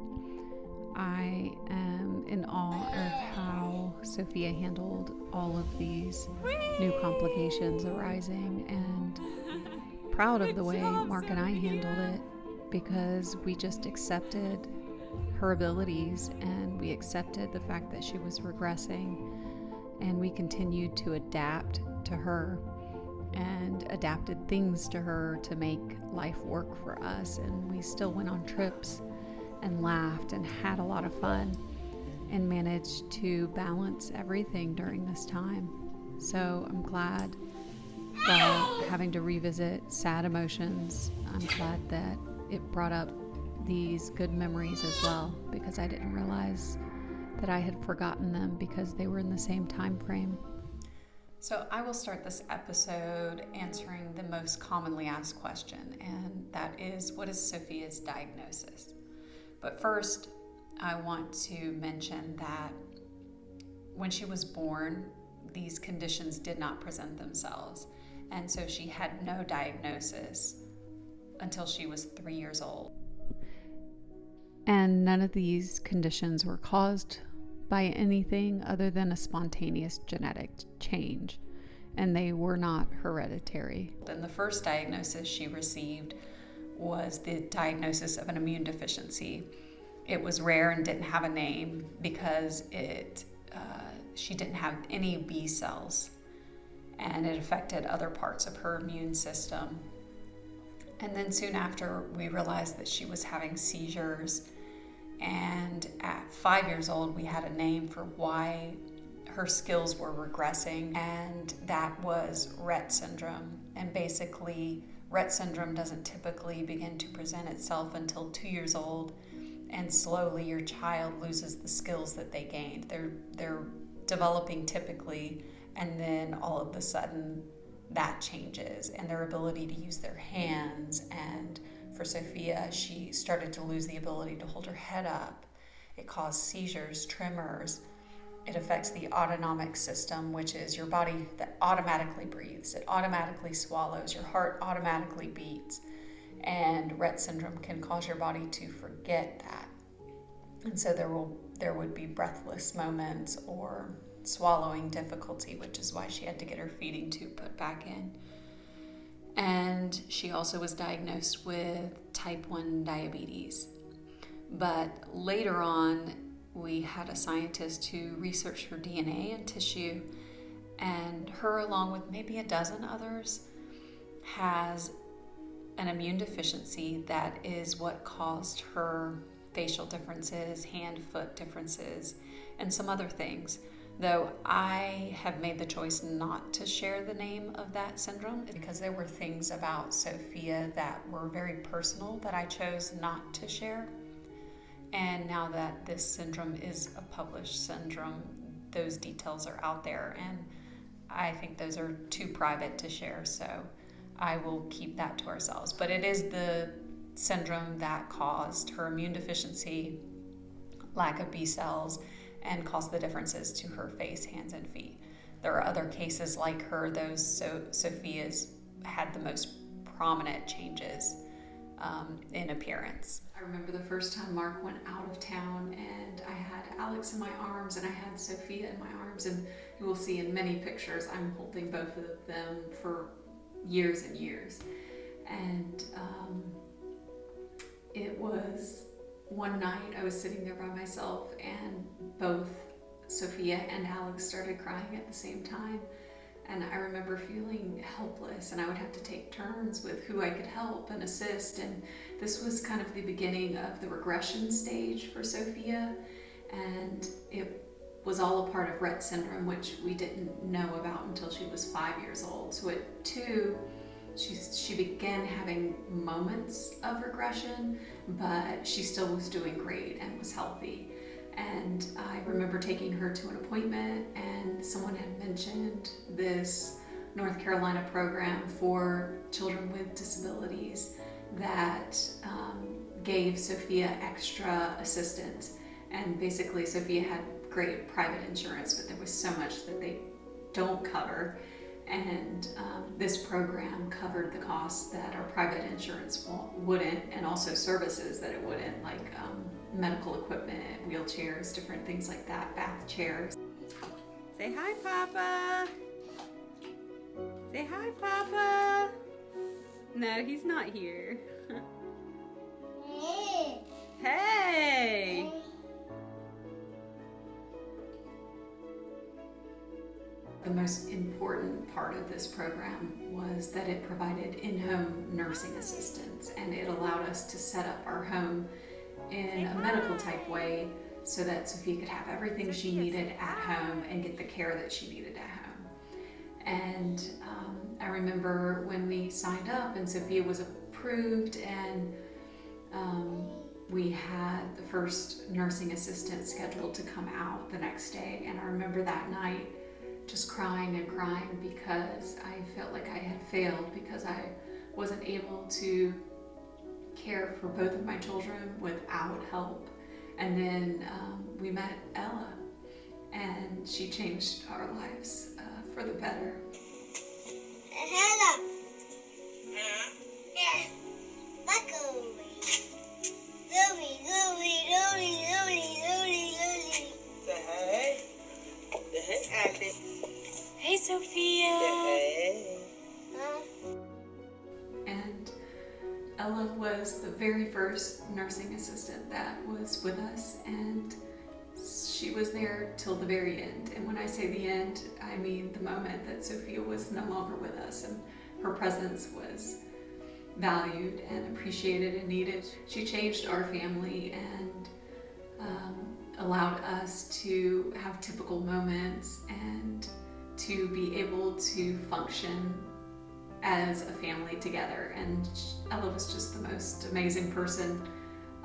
I am in awe of how Sophia handled all of these new complications arising, and proud of the way Mark and I handled it, because we just accepted her abilities and we accepted the fact that she was regressing, and we continued to adapt to her and adapted things to her to make life work for us. And we still went on trips and laughed and had a lot of fun and managed to balance everything during this time. So I'm glad that having to revisit sad emotions, I'm glad that it brought up these good memories as well, because I didn't realize that I had forgotten them because they were in the same time frame. So I will start this episode answering the most commonly asked question, and that is, what is Sophia's diagnosis? But first, I want to mention that when she was born, these conditions did not present themselves, and so she had no diagnosis until she was 3 years old. And none of these conditions were caused by anything other than a spontaneous genetic change, and they were not hereditary. And the first diagnosis she received was the diagnosis of an immune deficiency. It was rare and didn't have a name because she didn't have any B cells, and it affected other parts of her immune system. And then soon after, we realized that she was having seizures. And at 5 years old, we had a name for why her skills were regressing, and that was Rett syndrome. And basically, Rett syndrome doesn't typically begin to present itself until 2 years old, and slowly your child loses the skills that they gained. They're developing typically, and then all of a sudden that changes, and their ability to use their hands. And for Sophia, she started to lose the ability to hold her head up. It caused seizures, tremors. It affects the autonomic system, which is your body that automatically breathes. It automatically swallows. Your heart automatically beats. And Rett syndrome can cause your body to forget that. And so there would be breathless moments or swallowing difficulty, which is why she had to get her feeding tube put back in. And she also was diagnosed with type 1 diabetes. But later on, we had a scientist who researched her DNA and tissue, and her, along with maybe a dozen others, has an immune deficiency that is what caused her facial differences, hand-foot differences, and some other things. Though I have made the choice not to share the name of that syndrome because there were things about Sophia that were very personal that I chose not to share. And now that this syndrome is a published syndrome, those details are out there, and I think those are too private to share, so I will keep that to ourselves. But it is the syndrome that caused her immune deficiency, lack of B cells, and caused the differences to her face, hands, and feet. There are other cases like her, Sophia's had the most prominent changes in appearance. I remember the first time Mark went out of town, and I had Alex in my arms and I had Sophia in my arms, and you will see in many pictures I'm holding both of them for years and years. And it was one night I was sitting there by myself, and both Sophia and Alex started crying at the same time. And I remember feeling helpless, and I would have to take turns with who I could help and assist. And this was kind of the beginning of the regression stage for Sophia. And it was all a part of Rett syndrome, which we didn't know about until she was 5 years old. So at 2, she began having moments of regression, but she still was doing great and was healthy. And I remember taking her to an appointment, and someone had mentioned this North Carolina program for children with disabilities that gave Sophia extra assistance. And basically Sophia had great private insurance, but there was so much that they don't cover. And this program covered the costs that our private insurance wouldn't, and also services that it wouldn't, like medical equipment, wheelchairs, different things like that, bath chairs. Say hi, Papa. Say hi, Papa. No, he's not here. Hey. The most important part of this program was that it provided in-home nursing assistance, and it allowed us to set up our home in a medical type way so that Sophia could have everything she needed at home and get the care that she needed at home. And I remember when we signed up and Sophia was approved, and we had the first nursing assistant scheduled to come out the next day. And I remember that night just crying and crying because I felt like I had failed because I wasn't able to care for both of my children without help. And then we met Ella, and she changed our lives for the better. Hello. Yeah. Buckle. Lily, Lily, Lily, Lily, Lily, Lily. Say hey. Hey, Ashley. Hey, Sophia. Hey. And Ella was the very first nursing assistant that was with us, and she was there till the very end. And when I say the end, I mean the moment that Sophia was no longer with us and her presence was valued and appreciated and needed. She changed our family and allowed us to have typical moments and to be able to function as a family together. And Ella was just the most amazing person.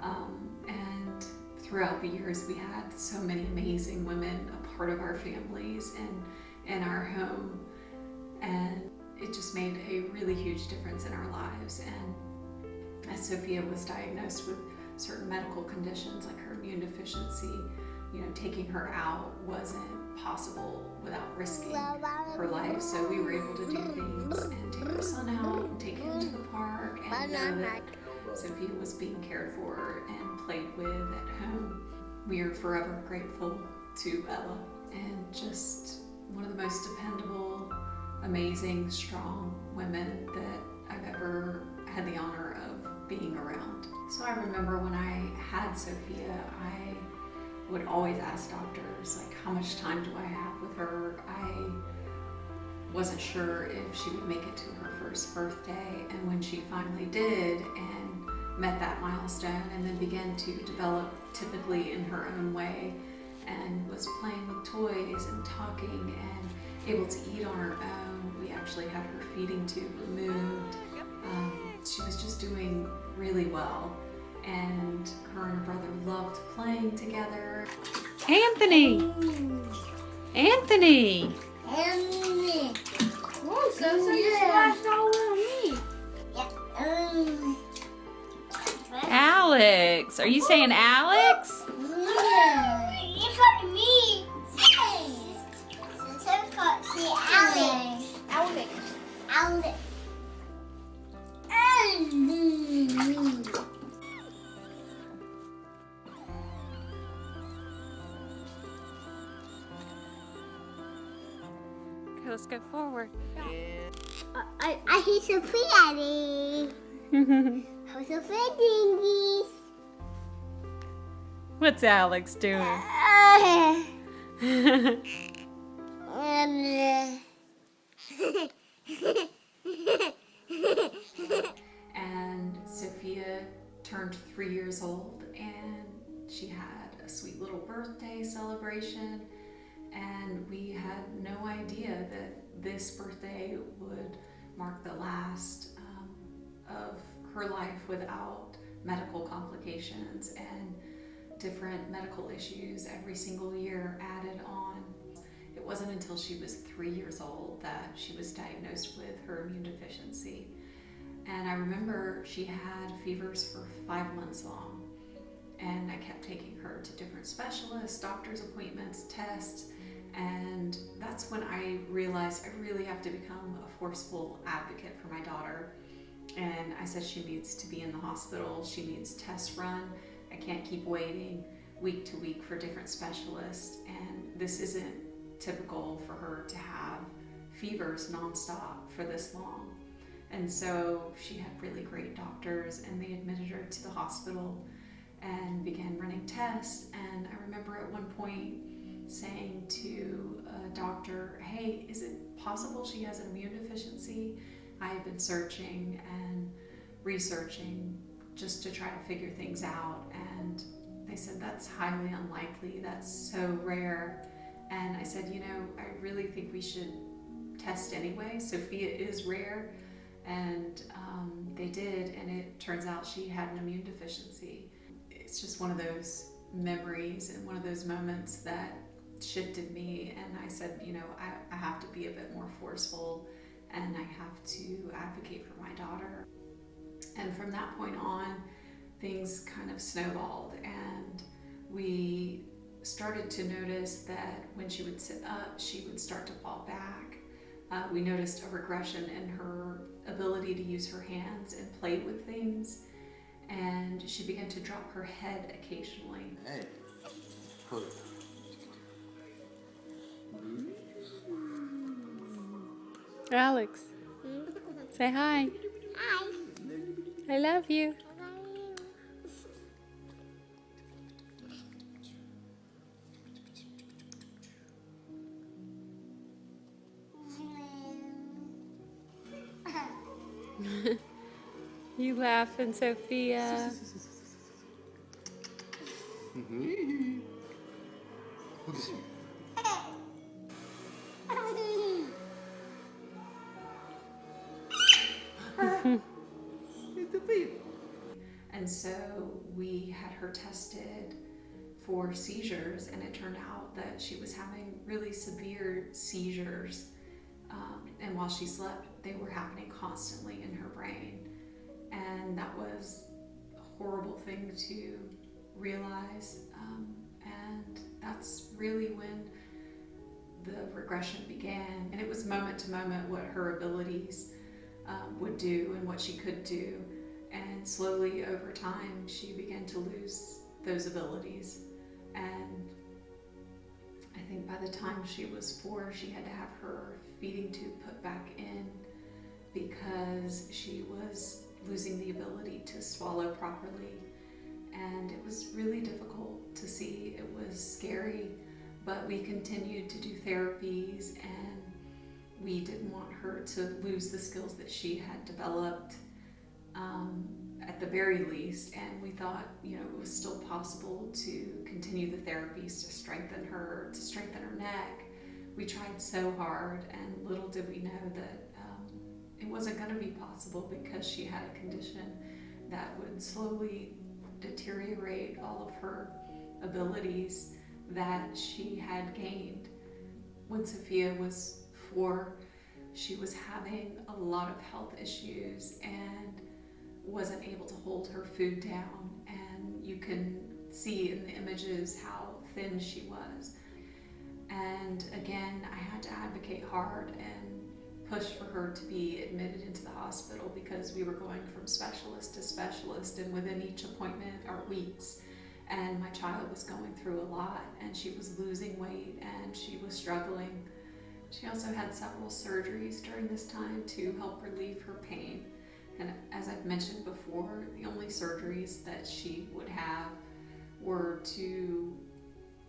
And throughout the years, we had so many amazing women a part of our families and in our home. And it just made a really huge difference in our lives. And as Sophia was diagnosed with certain medical conditions like her immune deficiency, you know, taking her out wasn't possible without risking her life. So we were able to do things and take our son out and take him to the park and know that Sophia was being cared for and played with at home. We are forever grateful to Ella, and just one of the most dependable, amazing, strong women that I've ever had the honor of being around. So I remember when I had Sophia, I would always ask doctors, like, how much time do I have with her? I wasn't sure if she would make it to her first birthday, and when she finally did and met that milestone and then began to develop typically in her own way and was playing with toys and talking and able to eat on her own. We actually had her feeding tube removed. She was just doing really well, and her and her brother loved playing together. Anthony! Anthony! Oh, so you splashed all over me. Alex! Are you saying Alex? Yeah. You called me. So called me Alex. Alex. Alex. Okay, let's go forward. I hear Sophia. How's Sophia dingies? What's Alex doing? And Sophia turned 3 years old, and she had a sweet little birthday celebration, and we had no idea that this birthday would mark the last of her life without medical complications and different medical issues every single year added on. It wasn't until she was 3 years old that she was diagnosed with her immune deficiency. And I remember she had fevers for 5 months long. And I kept taking her to different specialists, doctor's appointments, tests. And that's when I realized I really have to become a forceful advocate for my daughter. And I said she needs to be in the hospital. She needs tests run. I can't keep waiting week to week for different specialists. And this isn't typical for her to have fevers nonstop for this long. And so she had really great doctors, and they admitted her to the hospital and began running tests. And I remember at one point saying to a doctor, hey, is it possible she has an immune deficiency? I have been searching and researching just to try to figure things out. And they said, that's highly unlikely. That's so rare. And I said, you know, I really think we should test anyway. Sophia is rare. And they did, and it turns out she had an immune deficiency. It's just one of those memories and one of those moments that shifted me, and I said, you know, I have to be a bit more forceful, and I have to advocate for my daughter. And from that point on, things kind of snowballed, and we started to notice that when she would sit up, she would start to fall back. We noticed a regression in her ability to use her hands and play with things, and she began to drop her head occasionally. Hey, hold it. Alex, say hi. Hi. I love you. You laughing, Sophia? And so we had her tested for seizures, and it turned out that she was having really severe seizures. And while she slept, they were happening constantly in her brain. And that was a horrible thing to realize. And that's really when the regression began. And it was moment to moment what her abilities would do and what she could do. And slowly over time, she began to lose those abilities. And I think by the time she was 4, she had to have her feeding tube put back in because she was losing the ability to swallow properly. And it was really difficult to see. It was scary, but we continued to do therapies, and we didn't want her to lose the skills that she had developed at the very least. And we thought, you know, it was still possible to continue the therapies to strengthen her neck. We tried so hard, and little did we know that it wasn't going to be possible because she had a condition that would slowly deteriorate all of her abilities that she had gained. When Sophia was 4, she was having a lot of health issues and wasn't able to hold her food down, and you can see in the images how thin she was. And again, I had to advocate hard and push for her to be admitted into the hospital because we were going from specialist to specialist, and within each appointment are weeks. And my child was going through a lot, and she was losing weight and she was struggling. She also had several surgeries during this time to help relieve her pain. And as I've mentioned before, the only surgeries that she would have were to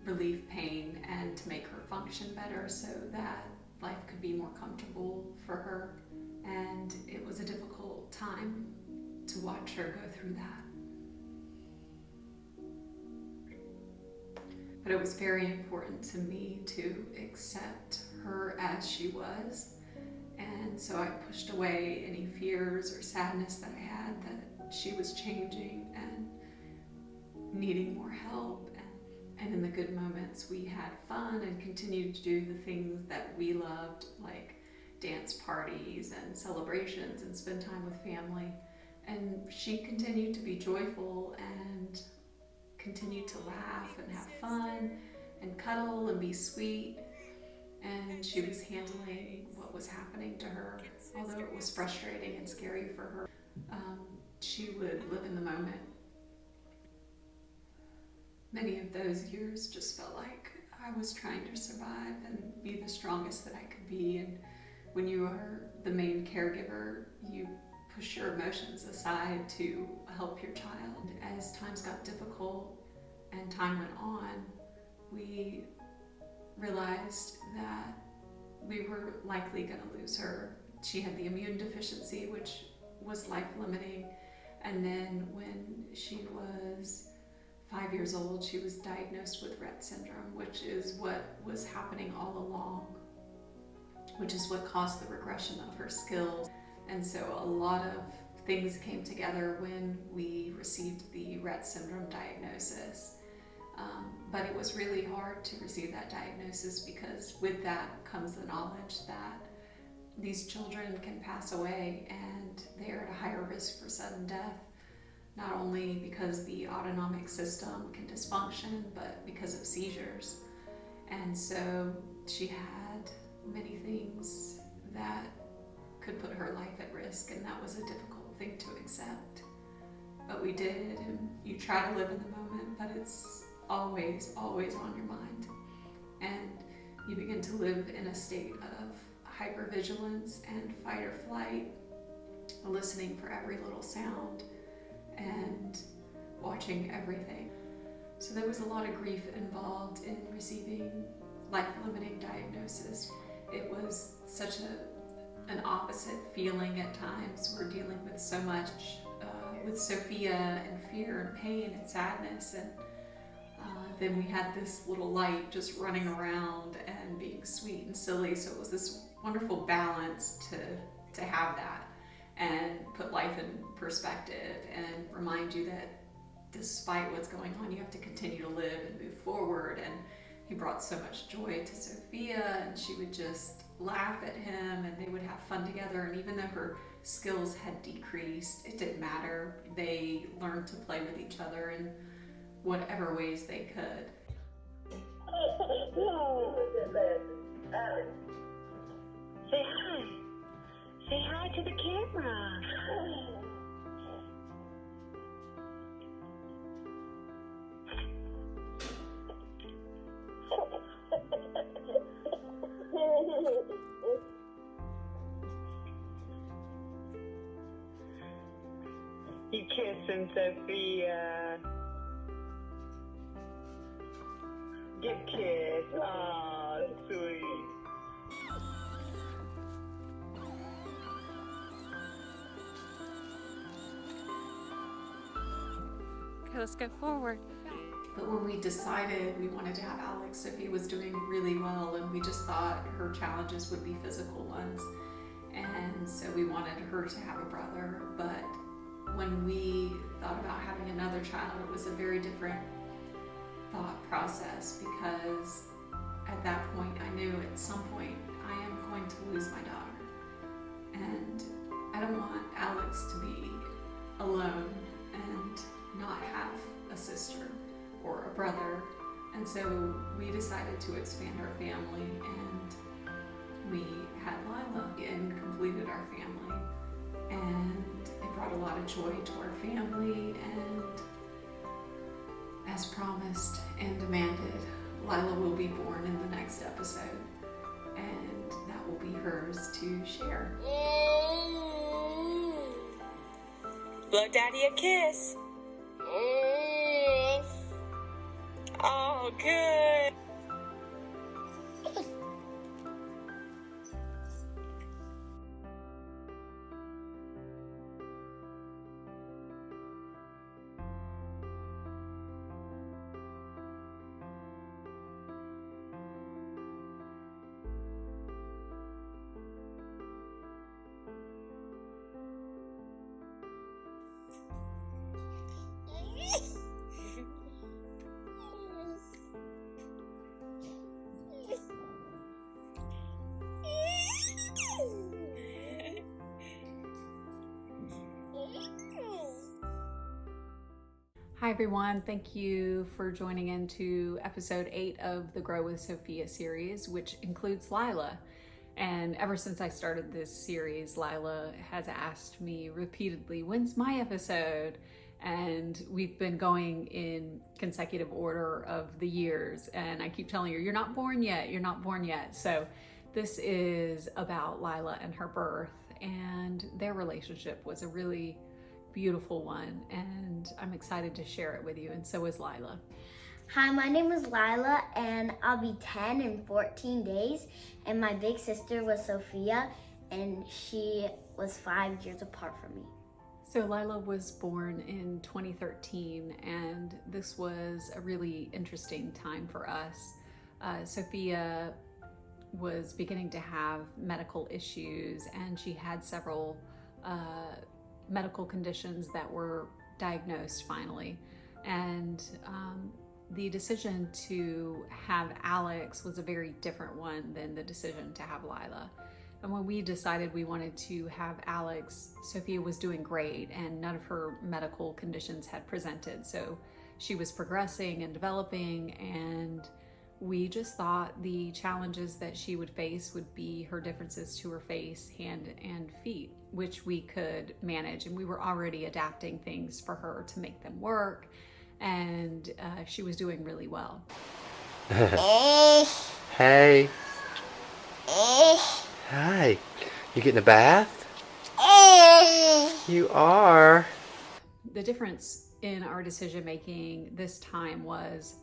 relieve pain and to make her function better so that life could be more comfortable for her. And it was a difficult time to watch her go through that. But it was very important to me to accept her as she was. And so I pushed away any fears or sadness that I had that she was changing and needing more help. And in the good moments, we had fun and continued to do the things that we loved, like dance parties and celebrations and spend time with family. And she continued to be joyful and continued to laugh and have fun and cuddle and be sweet. And she was handling what was happening to her, although it was frustrating and scary for her. She would live in the moment. Many of those years just felt like I was trying to survive and be the strongest that I could be. And when you are the main caregiver, you push your emotions aside to help your child. As times got difficult and time went on, we realized that we were likely going to lose her. She had the immune deficiency, which was life-limiting. And then when she was 5 years old, she was diagnosed with Rett syndrome, which is what was happening all along, which is what caused the regression of her skills. And so a lot of things came together when we received the Rett syndrome diagnosis. But it was really hard to receive that diagnosis because with that comes the knowledge that these children can pass away and they are at a higher risk for sudden death, not only because the autonomic system can dysfunction, but because of seizures. And so she had many things that could put her life at risk, and that was a difficult thing to accept. But we did, and you try to live in the moment, but it's always, always on your mind. And you begin to live in a state of hypervigilance and fight or flight, listening for every little sound and watching everything. So there was a lot of grief involved in receiving life-limiting diagnosis. It was such an opposite feeling at times. We're dealing with so much with Sophia and fear and pain and sadness, and then we had this little light just running around and being sweet and silly. So it was this wonderful balance to have that and put life in perspective and remind you that despite what's going on, you have to continue to live and move forward. And he brought so much joy to Sophia, and she would just laugh at him and they would have fun together. And even though her skills had decreased, it didn't matter. They learned to play with each other in whatever ways they could. Say hi. Say hi to the camera. You kissing Sophia. Good kiss. Aw, sweet. Okay, let's go forward. But when we decided we wanted to have Alex, Sophia was doing really well, and we just thought her challenges would be physical ones. And so we wanted her to have a brother. But when we thought about having another child, it was a very different thought process, because at that point I knew at some point I am going to lose my daughter. And I don't want Alex to be alone and not have a sister or a brother. And so we decided to expand our family, and we had Lila and completed our family. And it brought a lot of joy to our family, and as promised and demanded, Lila will be born in the next episode, and that will be hers to share. Blow Daddy a kiss. Oh, good. Hi everyone, thank you for joining into episode 8 of the Grow with Sophia series, which includes Lila. And ever since I started this series, Lila has asked me repeatedly, when's my episode? And we've been going in consecutive order of the years, and I keep telling her, you're not born yet, you're not born yet. So this is about Lila and her birth, and their relationship was a really beautiful one, and I'm excited to share it with you, and so is Lila. Hi, my name is Lila, and I'll be 10 in 14 days, and my big sister was Sophia, and she was 5 years apart from me. So Lila was born in 2013, and this was a really interesting time for us. Sophia was beginning to have medical issues, and she had several medical conditions that were diagnosed finally. And the decision to have Alex was a very different one than the decision to have Lila. And when we decided we wanted to have Alex, Sophia was doing great and none of her medical conditions had presented. So she was progressing and developing, and we just thought the challenges that she would face would be her differences to her face, hand, and feet, which we could manage. And we were already adapting things for her to make them work, and she was doing really well. Hey. Hi. You getting a bath? You are. The difference in our decision making this time was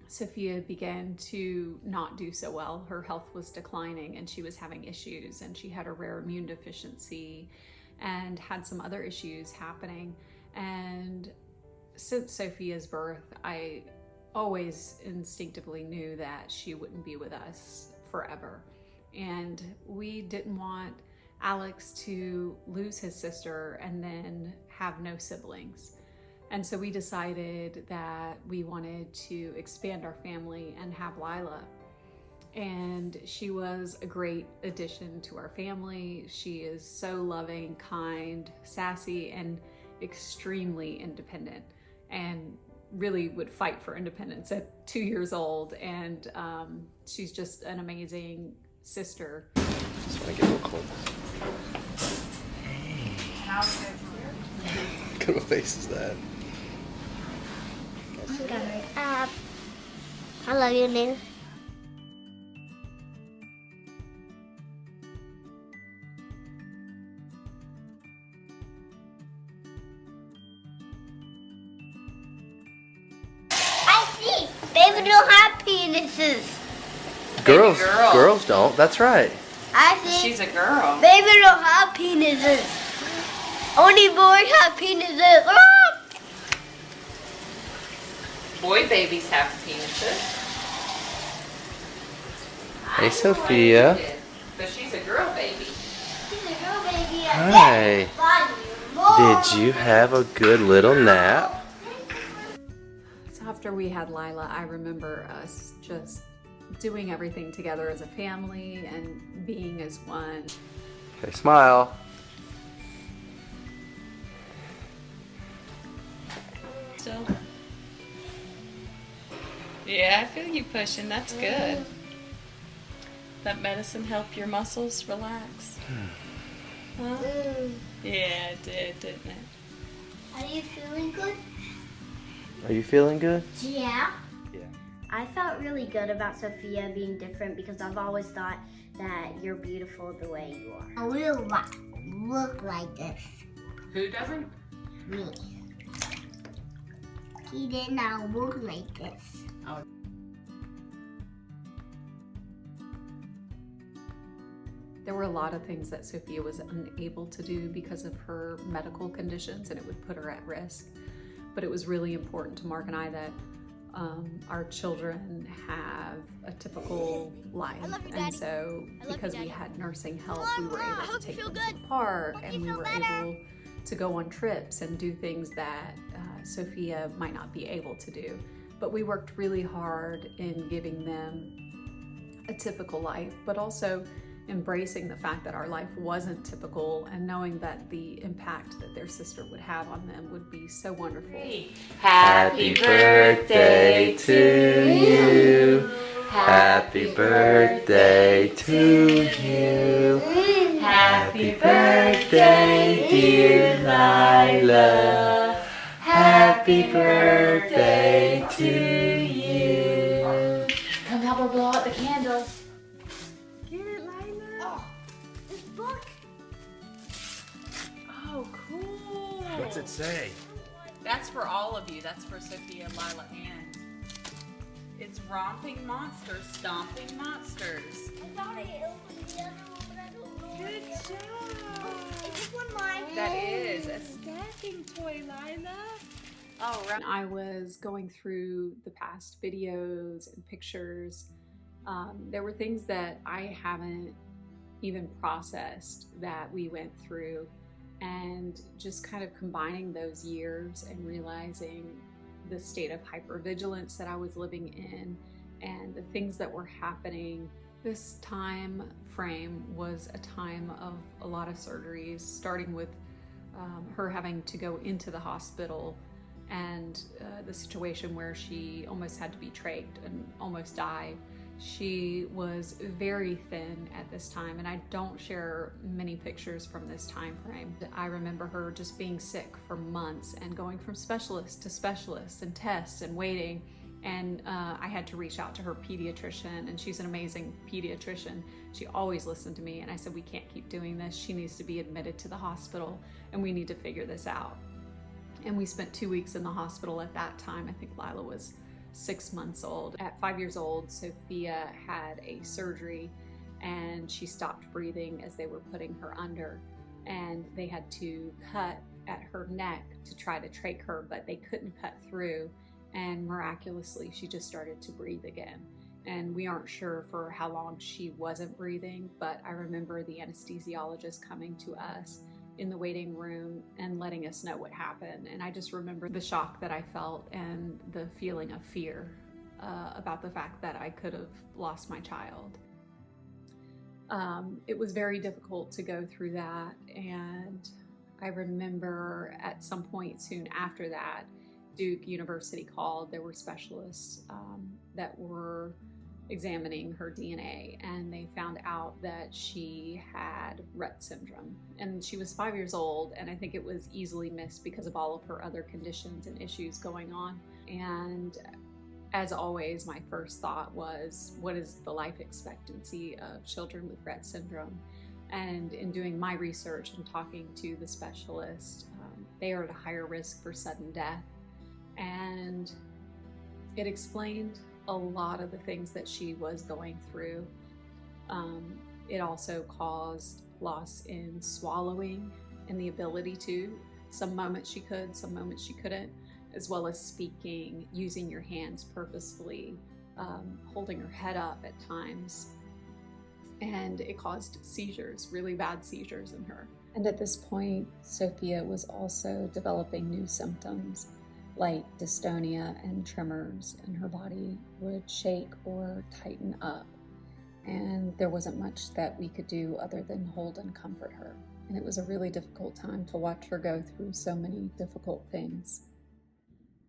Sophia began to not do so well. Her health was declining and she was having issues, and she had a rare immune deficiency and had some other issues happening. And since Sophia's birth, I always instinctively knew that she wouldn't be with us forever. And we didn't want Alex to lose his sister and then have no siblings. And so we decided that we wanted to expand our family and have Lila. and she was a great addition to our family. She is so loving, kind, sassy, and extremely independent, and really would fight for independence at 2 years old. And she's just an amazing sister. Just want to get a little cold. What kind of face is that? I love you, Neil. I see. Baby don't have penises. Girls don't. That's right. I see. She's a girl. Baby don't have penises. Only boys have penises. Ah! Boy babies have penises. Hey, Sophia. But she's a girl baby. She's a girl baby. Hi. Did you have a good little nap? So after we had Lila, I remember us just doing everything together as a family and being as one. Okay, smile. Still. Yeah, I feel you pushing. That's good. That medicine help your muscles relax? Huh? Yeah, it did, didn't it? Are you feeling good? Are you feeling good? Yeah. Yeah. I felt really good about Sophia being different because I've always thought that you're beautiful the way you are. I will look like this. Who doesn't? Me. He did not look like this. Oh. There were a lot of things that Sophia was unable to do because of her medical conditions, and it would put her at risk. But it was really important to Mark and I that our children have a typical life. And so because we had nursing help, we were able to take them to the park, and we were able to go on trips and do things that Sophia might not be able to do. But we worked really hard in giving them a typical life, but also embracing the fact that our life wasn't typical, and knowing that the impact that their sister would have on them would be so wonderful. Happy birthday to you. Happy birthday to you. Happy birthday, dear Lila. Happy birthday to you. Come help her blow out the candle. Oh, cool. What's it say? That's for all of you. That's for Sophia, Lila, and it's romping monsters, stomping monsters. I thought it opened the other one, but I don't know. Good job. Is this one mine? That is a stacking toy, Lila. Oh, right. I was going through the past videos and pictures. There were things that I haven't even processed that we went through, and just kind of combining those years and realizing the state of hypervigilance that I was living in and the things that were happening. This time frame was a time of a lot of surgeries, starting with her having to go into the hospital, and the situation where she almost had to be trached and almost died. She was very thin at this time, and I don't share many pictures from this time frame. I remember her just being sick for months and going from specialist to specialist and tests and waiting. And I had to reach out to her pediatrician, and she's an amazing pediatrician. She always listened to me, and I said, we can't keep doing this. She needs to be admitted to the hospital, and we need to figure this out. And we spent 2 weeks in the hospital at that time. I think Lila was 6 months old. At 5 years old, Sophia had a surgery, and she stopped breathing as they were putting her under, and they had to cut at her neck to try to trach her, but they couldn't cut through, and miraculously she just started to breathe again. And we aren't sure for how long she wasn't breathing, but I remember the anesthesiologist coming to us in the waiting room and letting us know what happened. And I just remember the shock that I felt and the feeling of fear about the fact that I could have lost my child. It was very difficult to go through that, and I remember at some point soon after that, Duke University called. There were specialists that were examining her DNA, and they found out that she had Rett syndrome. And she was 5 years old, and I think it was easily missed because of all of her other conditions and issues going on. And as always, my first thought was, what is the life expectancy of children with Rett syndrome? And in doing my research and talking to the specialist, they are at a higher risk for sudden death. And it explained a lot of the things that she was going through. It also caused loss in swallowing and the ability to. Some moments she could, some moments she couldn't, as well as speaking, using your hands purposefully, holding her head up at times. And it caused seizures, really bad seizures in her. And at this point, Sophia was also developing new symptoms like dystonia and tremors, and her body would shake or tighten up. And there wasn't much that we could do other than hold and comfort her. And it was a really difficult time to watch her go through so many difficult things.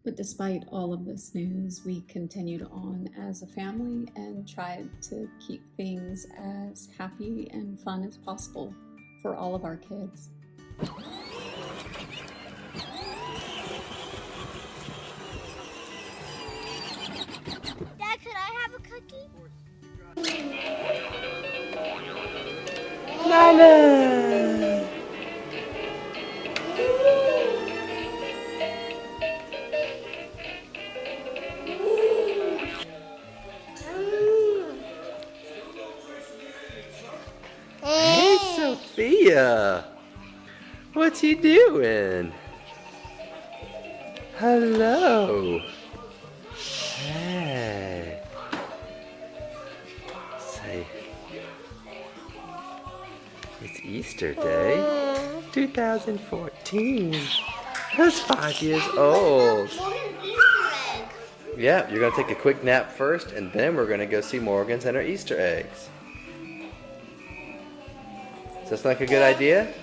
But despite all of this news, we continued on as a family and tried to keep things as happy and fun as possible for all of our kids. Dad, could I have a cookie? Nana! Hey, Sophia! What you doing? Hello. Hey. Say, it's Easter Day, 2014. That's 5 years old. Yeah, you're gonna take a quick nap first, and then we're gonna go see Morgan's and her Easter eggs. Does that sound like a good idea?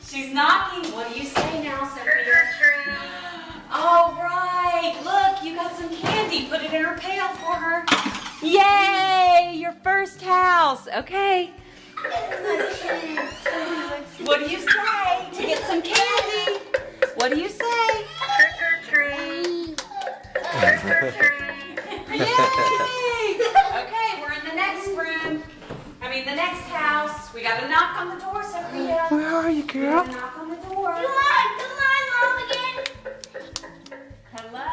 She's knocking. What do you say now, Sophia? All right. Look, you got some candy. Put it in her pail for her. Yay! Your first house. Okay. What do you say to get some candy? What do you say? Trick or treat. Trick or treat. Yay! Okay, we're in the next room. The next house. We gotta knock on the door, Sophia. Where are you, girl? We gotta knock on the door. Come on, Mom again. Hello.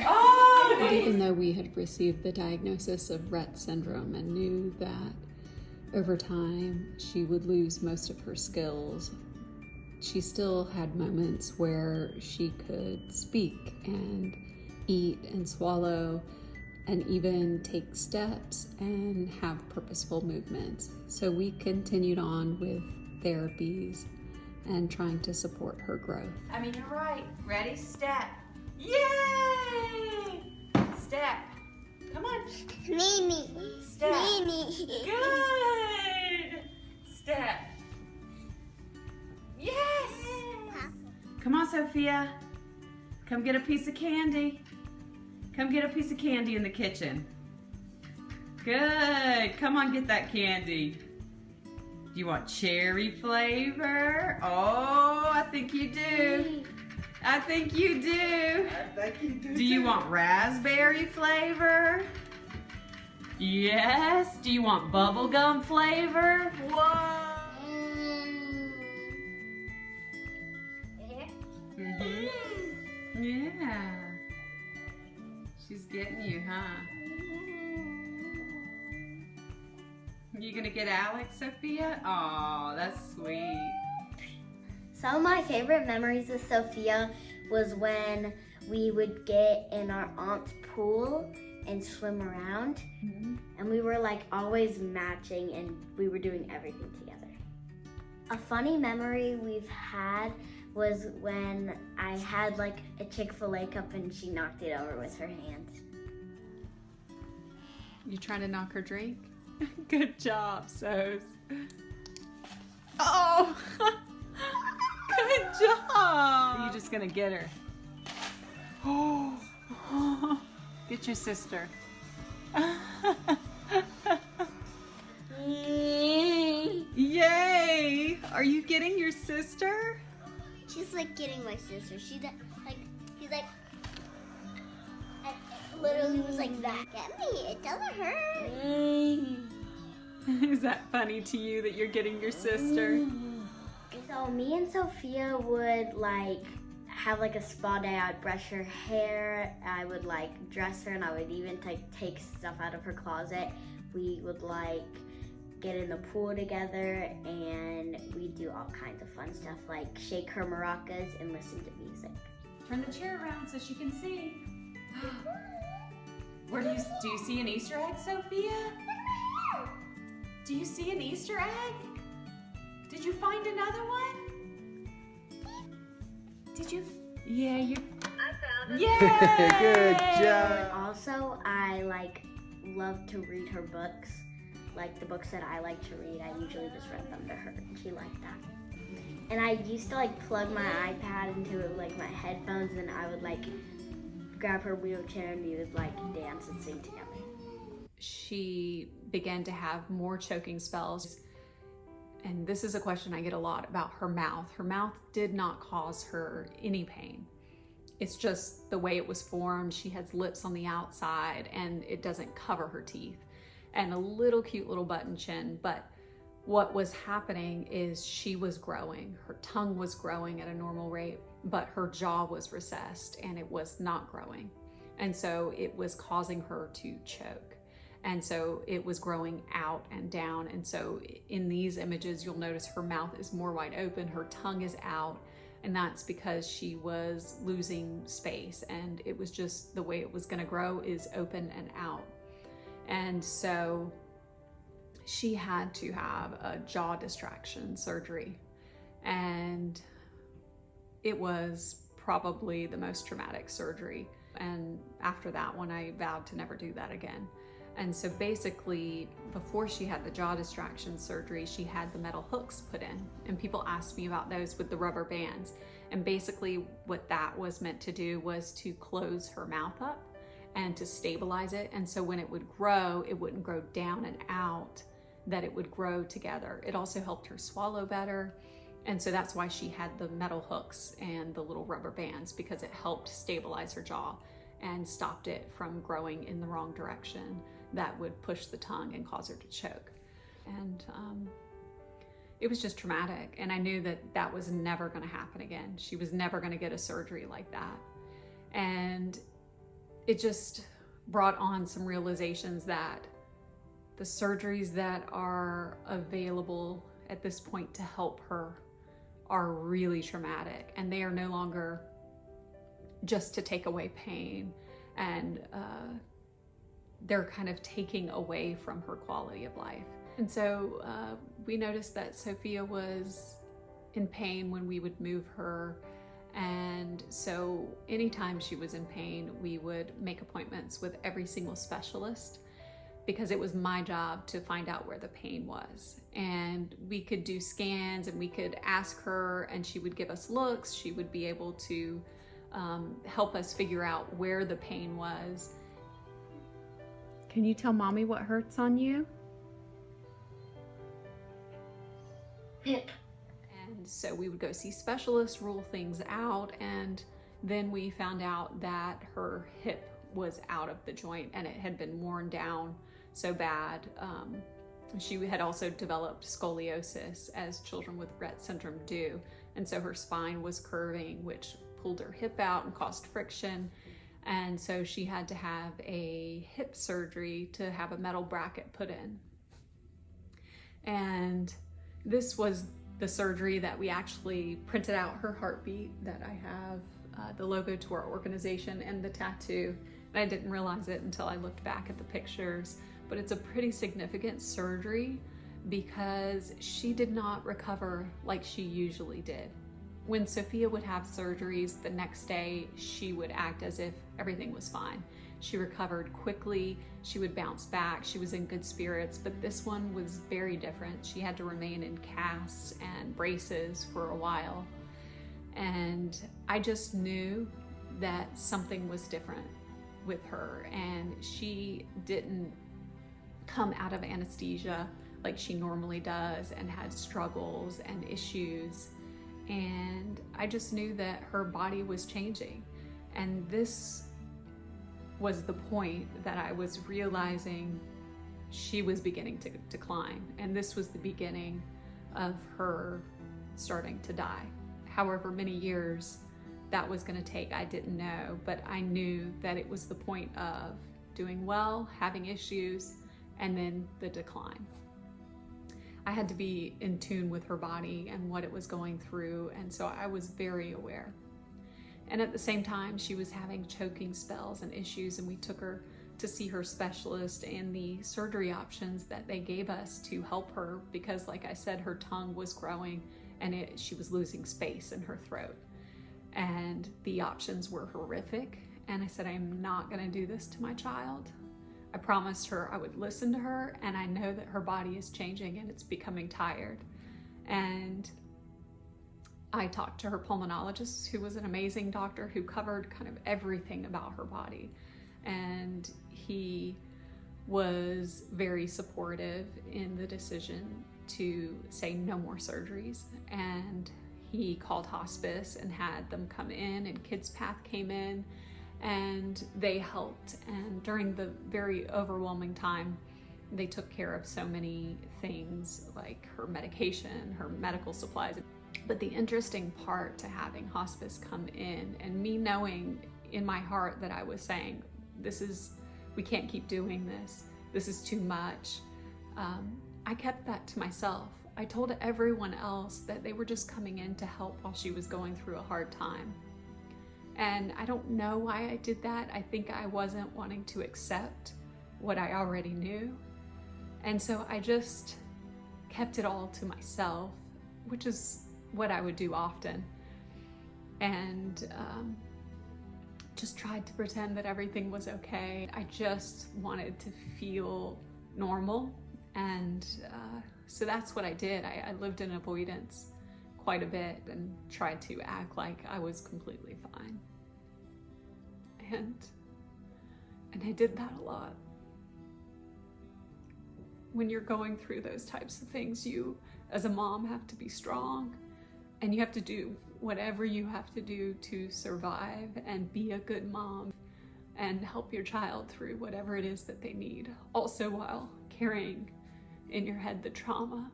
Oh! Even though we had received the diagnosis of Rett syndrome and knew that over time she would lose most of her skills, she still had moments where she could speak and eat and swallow and even take steps and have purposeful movements. So we continued on with therapies and trying to support her growth. You're right. Ready? Step. Yay! Step. Come on. Mimi. Step. Mimi. Good. Step. Yes. Come on, Sophia. Come get a piece of candy. Come get a piece of candy in the kitchen. Good. Come on, get that candy. Do you want cherry flavor? Oh, I think you do. I think you do. Do you want raspberry flavor? Yes. Do you want bubblegum flavor? Whoa. Mm-hmm. Yeah. She's getting you, huh? You gonna get Alex, Sophia? Aw, that's sweet. Some of my favorite memories of Sophia was when we would get in our aunt's pool and swim around. Mm-hmm. And we were like always matching and we were doing everything together. A funny memory we've had was when I had like a Chick-fil-A cup and she knocked it over with her hands. You trying to knock her drink? Good job, Sos. Oh! Good job! Are you just gonna get her? Oh! Get your sister. Yay! Are you getting your sister? She's like getting my sister. She's like, literally was like that. Get me, it doesn't hurt. Is that funny to you that you're getting your sister? So me and Sophia would like have like a spa day. I would brush her hair, I would like dress her, and I would even take stuff out of her closet. We would like get in the pool together, and we do all kinds of fun stuff like shake her maracas and listen to music. Turn the chair around so she can see. Where do you see an Easter egg, Sophia? Do you see an Easter egg? Did you find another one? Did you? Yeah, you. I found it. Yay! Good job. Also, I like love to read her books. Like the books that I like to read, I usually just read them to her, and she liked that. And I used to like plug my iPad into like my headphones, and I would like grab her wheelchair, and we would like dance and sing together. She began to have more choking spells. And this is a question I get a lot about her mouth. Her mouth did not cause her any pain. It's just the way it was formed. She has lips on the outside and it doesn't cover her teeth, and a little cute little button chin. But what was happening is she was growing. Her tongue was growing at a normal rate, but her jaw was recessed and it was not growing. And so it was causing her to choke. And so it was growing out and down. And so in these images, you'll notice her mouth is more wide open, her tongue is out, and that's because she was losing space, and it was just the way it was gonna grow is open and out. And so she had to have a jaw distraction surgery. And it was probably the most traumatic surgery. And after that one, I vowed to never do that again. And so basically, before she had the jaw distraction surgery, she had the metal hooks put in. And people asked me about those with the rubber bands. And basically what that was meant to do was to close her mouth up and to stabilize it. And so when it would grow, it wouldn't grow down and out, that it would grow together. It also helped her swallow better. And so that's why she had the metal hooks and the little rubber bands, because it helped stabilize her jaw and stopped it from growing in the wrong direction that would push the tongue and cause her to choke. And it was just traumatic. And I knew that that was never gonna happen again. She was never gonna get a surgery like that. And it just brought on some realizations that the surgeries that are available at this point to help her are really traumatic, and they are no longer just to take away pain, and they're kind of taking away from her quality of life. And so we noticed that Sophia was in pain when we would move her, and so anytime she was in pain, we would make appointments with every single specialist, because it was my job to find out where the pain was. And we could do scans and we could ask her, and she would give us looks. She would be able to help us figure out where the pain was. Can you tell mommy what hurts on you? Hip. And so we would go see specialists, rule things out, and then we found out that her hip was out of the joint and it had been worn down so bad. She had also developed scoliosis, as children with Rett syndrome do. And so her spine was curving, which pulled her hip out and caused friction. And so she had to have a hip surgery to have a metal bracket put in. And this was the surgery that we actually printed out her heartbeat, that I have the logo to our organization and the tattoo. And I didn't realize it until I looked back at the pictures, but it's a pretty significant surgery because she did not recover like she usually did. when Sophia would have surgeries, the next day she would act as if everything was fine. She recovered quickly, she would bounce back, she was in good spirits, but this one was very different. She had to remain in casts and braces for a while. And I just knew that something was different with her, and she didn't come out of anesthesia like she normally does and had struggles and issues. And I just knew that her body was changing. And this was the point that I was realizing she was beginning to decline. And this was the beginning of her starting to die. However many years that was going to take, I didn't know, but I knew that it was the point of doing well, having issues, and then the decline. I had to be in tune with her body and what it was going through, and so I was very aware. And at the same time, she was having choking spells and issues, and we took her to see her specialist and the surgery options that they gave us to help her, because like I said, her tongue was growing and she was losing space in her throat. And the options were horrific. And I said, I am not gonna do this to my child. I promised her I would listen to her, and I know that her body is changing and it's becoming tired. And I talked to her pulmonologist, who was an amazing doctor who covered kind of everything about her body. And he was very supportive in the decision to say no more surgeries. And he called hospice and had them come in, and Kids Path came in and they helped. And during the very overwhelming time, they took care of so many things like her medication, her medical supplies. But the interesting part to having hospice come in and me knowing in my heart that I was saying, we can't keep doing this. This is too much. I kept that to myself. I told everyone else that they were just coming in to help while she was going through a hard time. And I don't know why I did that. I think I wasn't wanting to accept what I already knew. And so I just kept it all to myself, which is what I would do often. And just tried to pretend that everything was okay. I just wanted to feel normal. And so that's what I did. I lived in avoidance quite a bit and tried to act like I was completely fine. And I did that a lot. When you're going through those types of things, you, as a mom, have to be strong, and you have to do whatever you have to do to survive and be a good mom and help your child through whatever it is that they need, also while carrying in your head the trauma.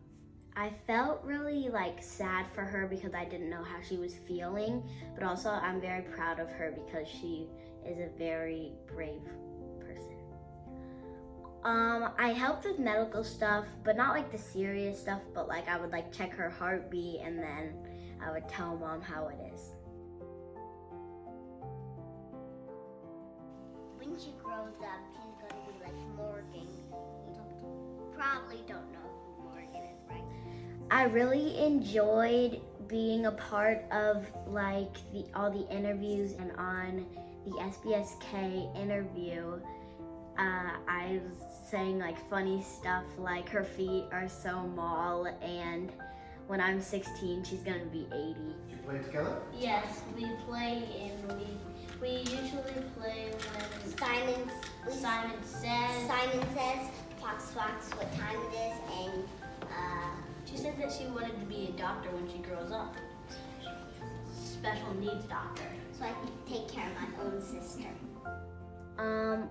I felt really sad for her because I didn't know how she was feeling, but also I'm very proud of her because she is a very brave person. I helped with medical stuff, but not the serious stuff, but I would check her heartbeat, and then I would tell Mom how it is. When she grows up, she's gonna be like Morgan. You probably don't know who Morgan is, right? I really enjoyed being a part of all the interviews, and on the SBSK interview, I was saying funny stuff like her feet are so small, and when I'm 16, she's gonna be 80. You play together? Yes, we play, and we usually play when Simon says, Fox, what time it is, and she said that she wanted to be a doctor when she grows up. Special needs doctor. so I can take care of my own sister.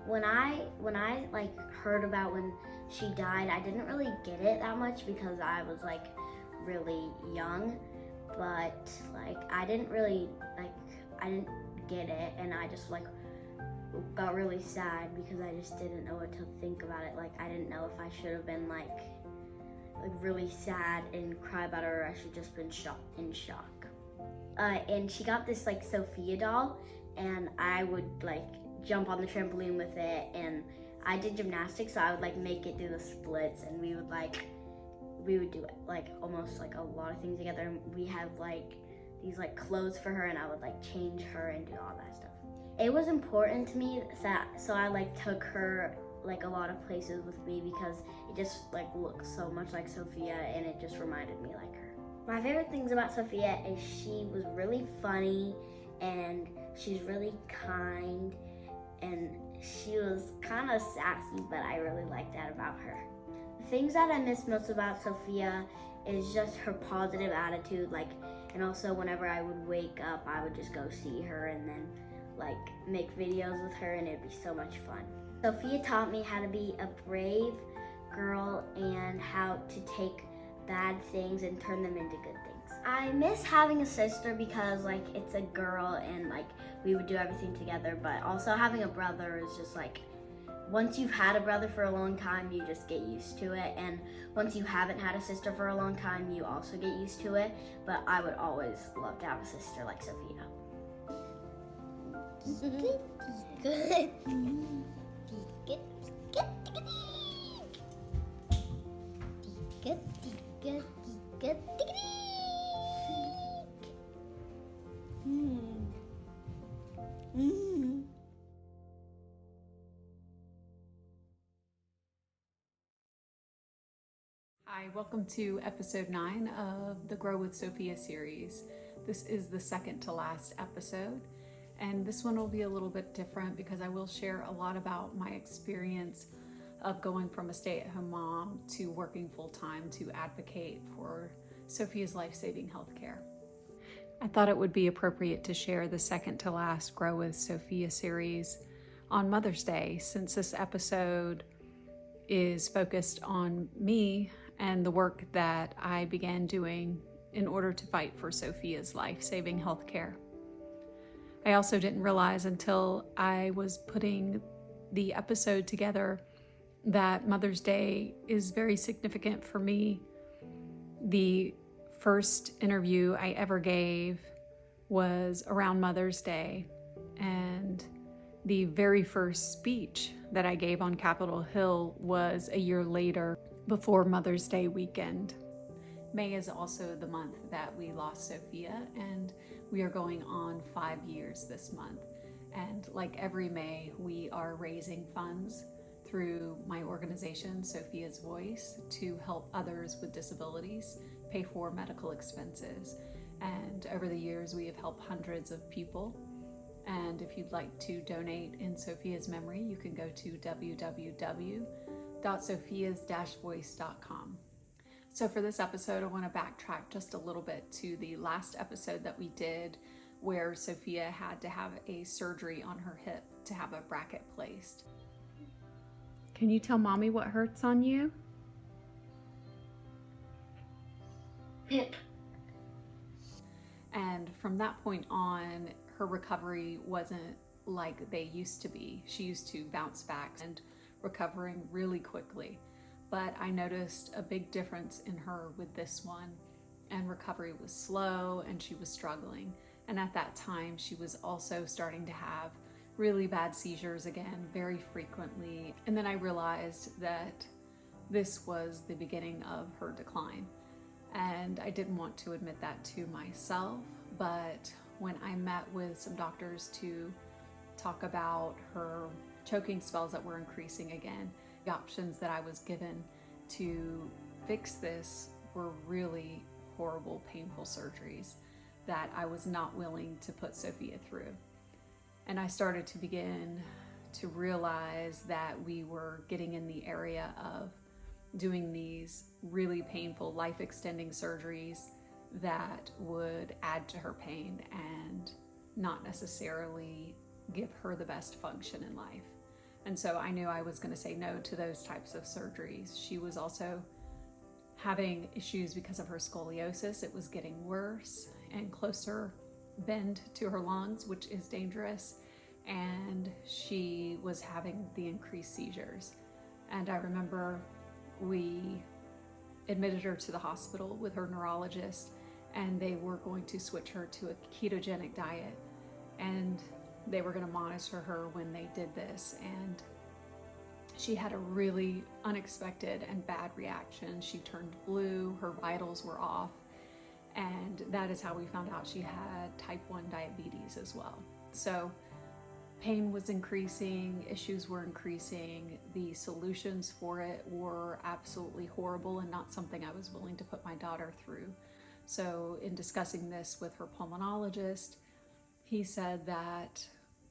When I heard about when she died, I didn't really get it that much because I was really young, but I didn't really I didn't get it, and I just got really sad because I just didn't know what to think about it. I didn't know if I should have been really sad and cry about her, or I should just been in shock. And she got this Sophia doll, and I would jump on the trampoline with it, and I did gymnastics, so I would make it do the splits, and we would do it almost a lot of things together. And we have these like clothes for her, and I would like change her and do all that stuff. It was important to me so I like took her like a lot of places with me because it just like looked so much like Sophia and it just reminded me like her. My favorite things about Sophia is she was really funny and she's really kind and she was kind of sassy, but I really liked that about her. The things that I miss most about Sophia is just her positive attitude, like, and also whenever I would wake up, I would just go see her and then like make videos with her, and it'd be so much fun. Sophia taught me how to be a brave girl and how to take bad things and turn them into good things. I miss having a sister because like it's a girl and like we would do everything together, but also having a brother is just like, once you've had a brother for a long time, you just get used to it, and once you haven't had a sister for a long time, you also get used to it, but I would always love to have a sister like Sophia. Good. Hi, welcome to episode 9 of the Grow with Sophia series. This is the second to last episode, and this one will be a little bit different because I will share a lot about my experience of going from a stay-at-home mom to working full-time to advocate for Sophia's life-saving healthcare. I thought it would be appropriate to share the second to last Grow with Sophia series on Mother's Day, since this episode is focused on me and the work that I began doing in order to fight for Sophia's life-saving healthcare. I also didn't realize until I was putting the episode together that Mother's Day is very significant for me. The first interview I ever gave was around Mother's Day, and the very first speech that I gave on Capitol Hill was a year later, before Mother's Day weekend. May is also the month that we lost Sophia, and we are going on 5 years this month. And like every May, we are raising funds through my organization, Sophia's Voice, to help others with disabilities pay for medical expenses. And over the years, we have helped hundreds of people. And if you'd like to donate in Sophia's memory, you can go to www.sophias-voice.com. So for this episode, I want to backtrack just a little bit to the last episode that we did where Sophia had to have a surgery on her hip to have a bracket placed. Can you tell Mommy what hurts on you? Hip. And from that point on, her recovery wasn't like they used to be. She used to bounce back and recovering really quickly. But I noticed a big difference in her with this one, and recovery was slow and she was struggling. And at that time, she was also starting to have really bad seizures again, very frequently. And then I realized that this was the beginning of her decline. And I didn't want to admit that to myself, but when I met with some doctors to talk about her choking spells that were increasing again, the options that I was given to fix this were really horrible, painful surgeries that I was not willing to put Sophia through. And I started to begin to realize that we were getting in the area of doing these really painful, life-extending surgeries that would add to her pain and not necessarily give her the best function in life. And so I knew I was going to say no to those types of surgeries. She was also having issues because of her scoliosis. It was getting worse and closer bend to her lungs, which is dangerous. And she was having the increased seizures. And I remember we admitted her to the hospital with her neurologist, and they were going to switch her to a ketogenic diet. And they were going to monitor her when they did this, and she had a really unexpected and bad reaction. She turned blue, her vitals were off, And that is how we found out she had type 1 diabetes as well. So pain was increasing, issues were increasing, the solutions for it were absolutely horrible and not something I was willing to put my daughter through. So in discussing this with her pulmonologist, he said that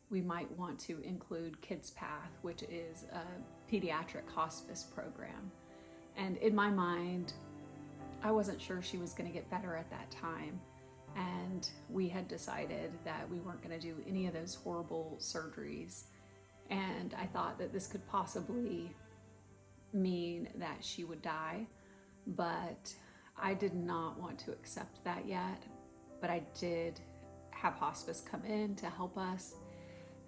we might want to include Kids Path, which is a pediatric hospice program. And in my mind, I wasn't sure she was going to get better at that time. And we had decided that we weren't going to do any of those horrible surgeries. And I thought that this could possibly mean that she would die, but I did not want to accept that yet. But I did have hospice come in to help us.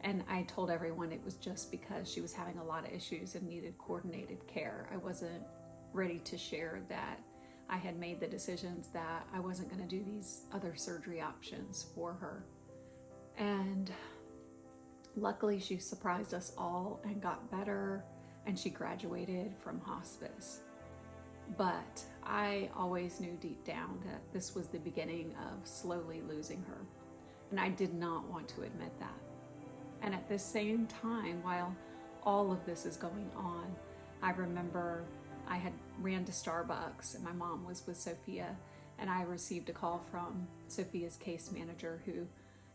And I told everyone it was just because she was having a lot of issues and needed coordinated care. I wasn't ready to share that I had made the decisions that I wasn't going to do these other surgery options for her. And luckily she surprised us all and got better, and she graduated from hospice. But I always knew deep down that this was the beginning of slowly losing her. And I did not want to admit that. And at the same time, while all of this is going on, I remember I had ran to Starbucks and my mom was with Sophia, and I received a call from Sophia's case manager who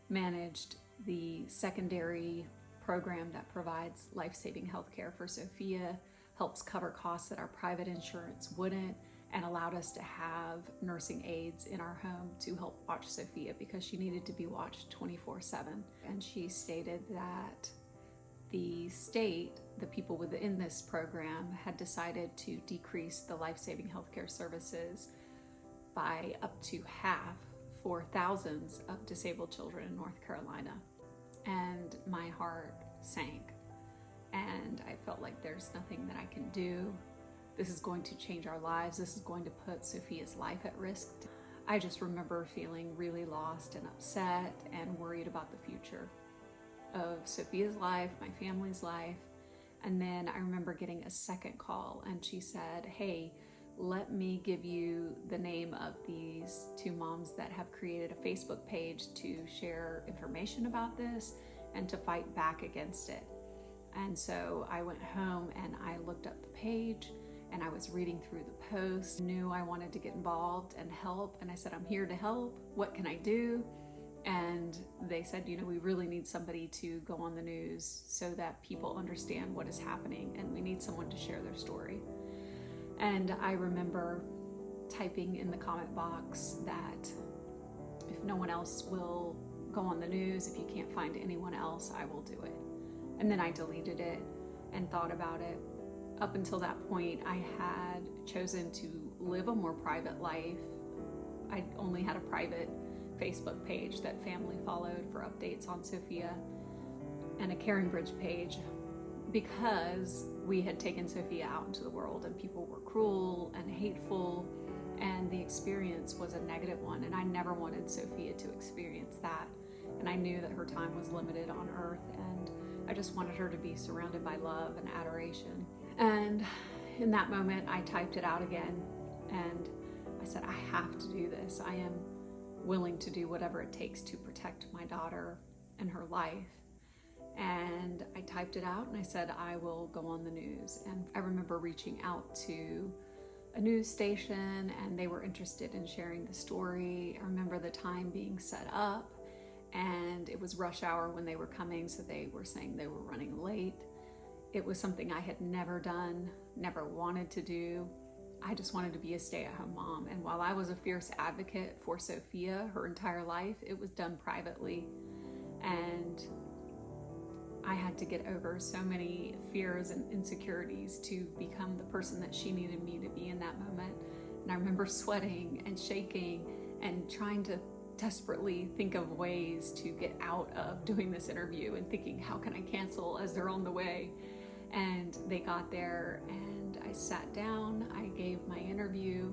managed the secondary program that provides life-saving healthcare for Sophia, helps cover costs that our private insurance wouldn't, and allowed us to have nursing aides in our home to help watch Sophia because she needed to be watched 24/7. And she stated that the state, the people within this program, had decided to decrease the life-saving healthcare services by up to half for thousands of disabled children in North Carolina. And my heart sank. And I felt like there's nothing that I can do. This is going to change our lives. This is going to put Sophia's life at risk. I just remember feeling really lost and upset and worried about the future of Sophia's life, my family's life. And then I remember getting a second call, and she said, hey, let me give you the name of these two moms that have created a Facebook page to share information about this and to fight back against it. And so I went home and I looked up the page, and I was reading through the post, knew I wanted to get involved and help. And I said, I'm here to help. What can I do? And they said, you know, we really need somebody to go on the news so that people understand what is happening, and we need someone to share their story. And I remember typing in the comment box that if no one else will go on the news, if you can't find anyone else, I will do it. And then I deleted it and thought about it. Up until that point, I had chosen to live a more private life. I only had a private Facebook page that family followed for updates on Sophia, and a Caring Bridge page, because we had taken Sophia out into the world and people were cruel and hateful, and the experience was a negative one, and I never wanted Sophia to experience that. And I knew that her time was limited on earth, and I just wanted her to be surrounded by love and adoration. And in that moment, I typed it out again, and I said, I have to do this. I am willing to do whatever it takes to protect my daughter and her life. And I typed it out and I said, I will go on the news. And I remember reaching out to a news station, and they were interested in sharing the story. I remember the time being set up, and it was rush hour when they were coming, so they were saying they were running late. It was something I had never done, never wanted to do. I just wanted to be a stay-at-home mom. And while I was a fierce advocate for Sophia her entire life, it was done privately. And I had to get over so many fears and insecurities to become the person that she needed me to be in that moment. And I remember sweating and shaking and trying to desperately think of ways to get out of doing this interview and thinking, how can I cancel as they're on the way? And they got there, and I sat down, I gave my interview.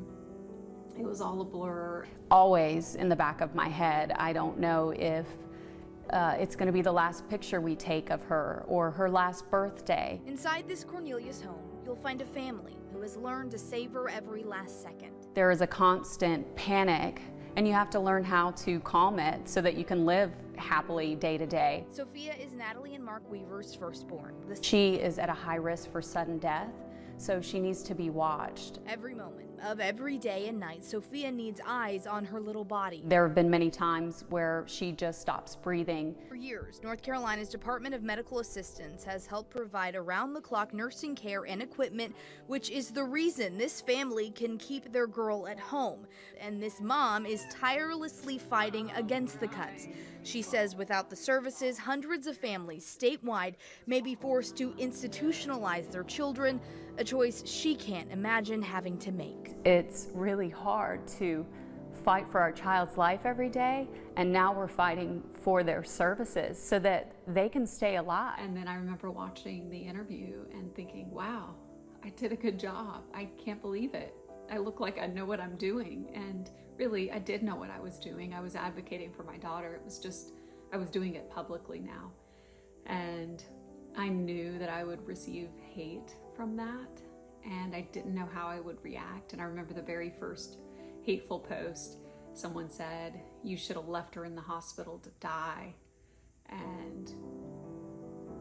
It was all a blur. Always in the back of my head, I don't know if it's going to be the last picture we take of her or her last birthday. Inside this Cornelius home, you'll find a family who has learned to savor every last second. There is a constant panic and you have to learn how to calm it so that you can live happily day to day. Sophia is Natalie and Mark Weaver's firstborn. She is at a high risk for sudden death, so she needs to be watched. Every moment of every day and night, Sophia needs eyes on her little body. There have been many times where she just stops breathing. For years, North Carolina's Department of Medical Assistance has helped provide around-the-clock nursing care and equipment, which is the reason this family can keep their girl at home. And this mom is tirelessly fighting against the cuts. She says without the services, hundreds of families statewide may be forced to institutionalize their children, a choice she can't imagine having to make. It's really hard to fight for our child's life every day, and now we're fighting for their services so that they can stay alive. And then I remember watching the interview and thinking, wow, I did a good job. I can't believe it. I look like I know what I'm doing. And really, I did know what I was doing. I was advocating for my daughter. It was just, I was doing it publicly now. And I knew that I would receive hate from that, and I didn't know how I would react. And I remember the very first hateful post, someone said, "You should have left her in the hospital to die." And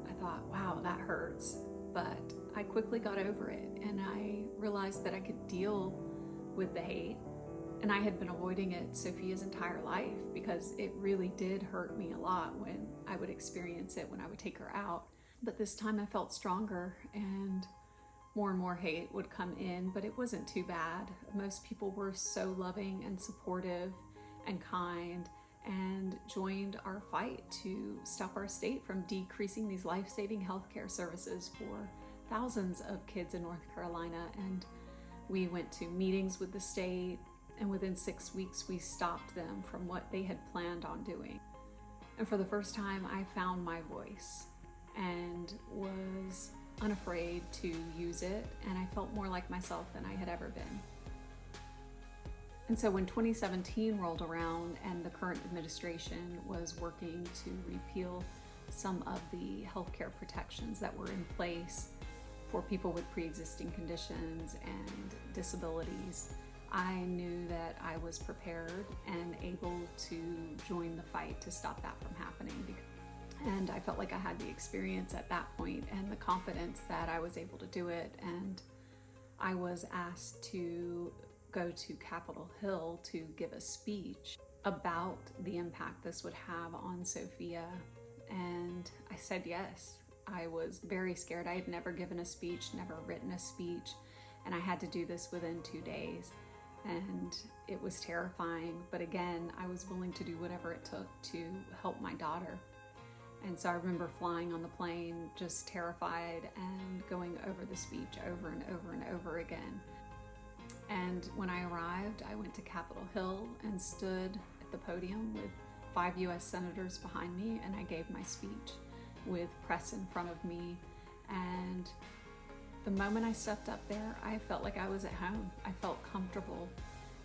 I thought, wow, that hurts. But I quickly got over it, and I realized that I could deal with the hate. And I had been avoiding it Sophia's entire life because it really did hurt me a lot when I would experience it, when I would take her out. But this time I felt stronger, and more hate would come in, but it wasn't too bad. Most people were so loving and supportive and kind and joined our fight to stop our state from decreasing these life-saving healthcare services for thousands of kids in North Carolina. And we went to meetings with the state, and within 6 weeks we stopped them from what they had planned on doing. And for the first time I found my voice and was unafraid to use it, and I felt more like myself than I had ever been. And so when 2017 rolled around and the current administration was working to repeal some of the healthcare protections that were in place for people with pre-existing conditions and disabilities, I knew that I was prepared and able to join the fight to stop that from happening. And I felt like I had the experience at that point and the confidence that I was able to do it. And I was asked to go to Capitol Hill to give a speech about the impact this would have on Sophia. And I said yes. I was very scared. I had never given a speech, never written a speech, and I had to do this within 2 days. And it was terrifying, but again, I was willing to do whatever it took to help my daughter. And so I remember flying on the plane, just terrified, and going over the speech over and over and over again. And when I arrived, I went to Capitol Hill and stood at the podium with 5 US senators behind me, and I gave my speech with press in front of me. And the moment I stepped up there, I felt like I was at home. I felt comfortable,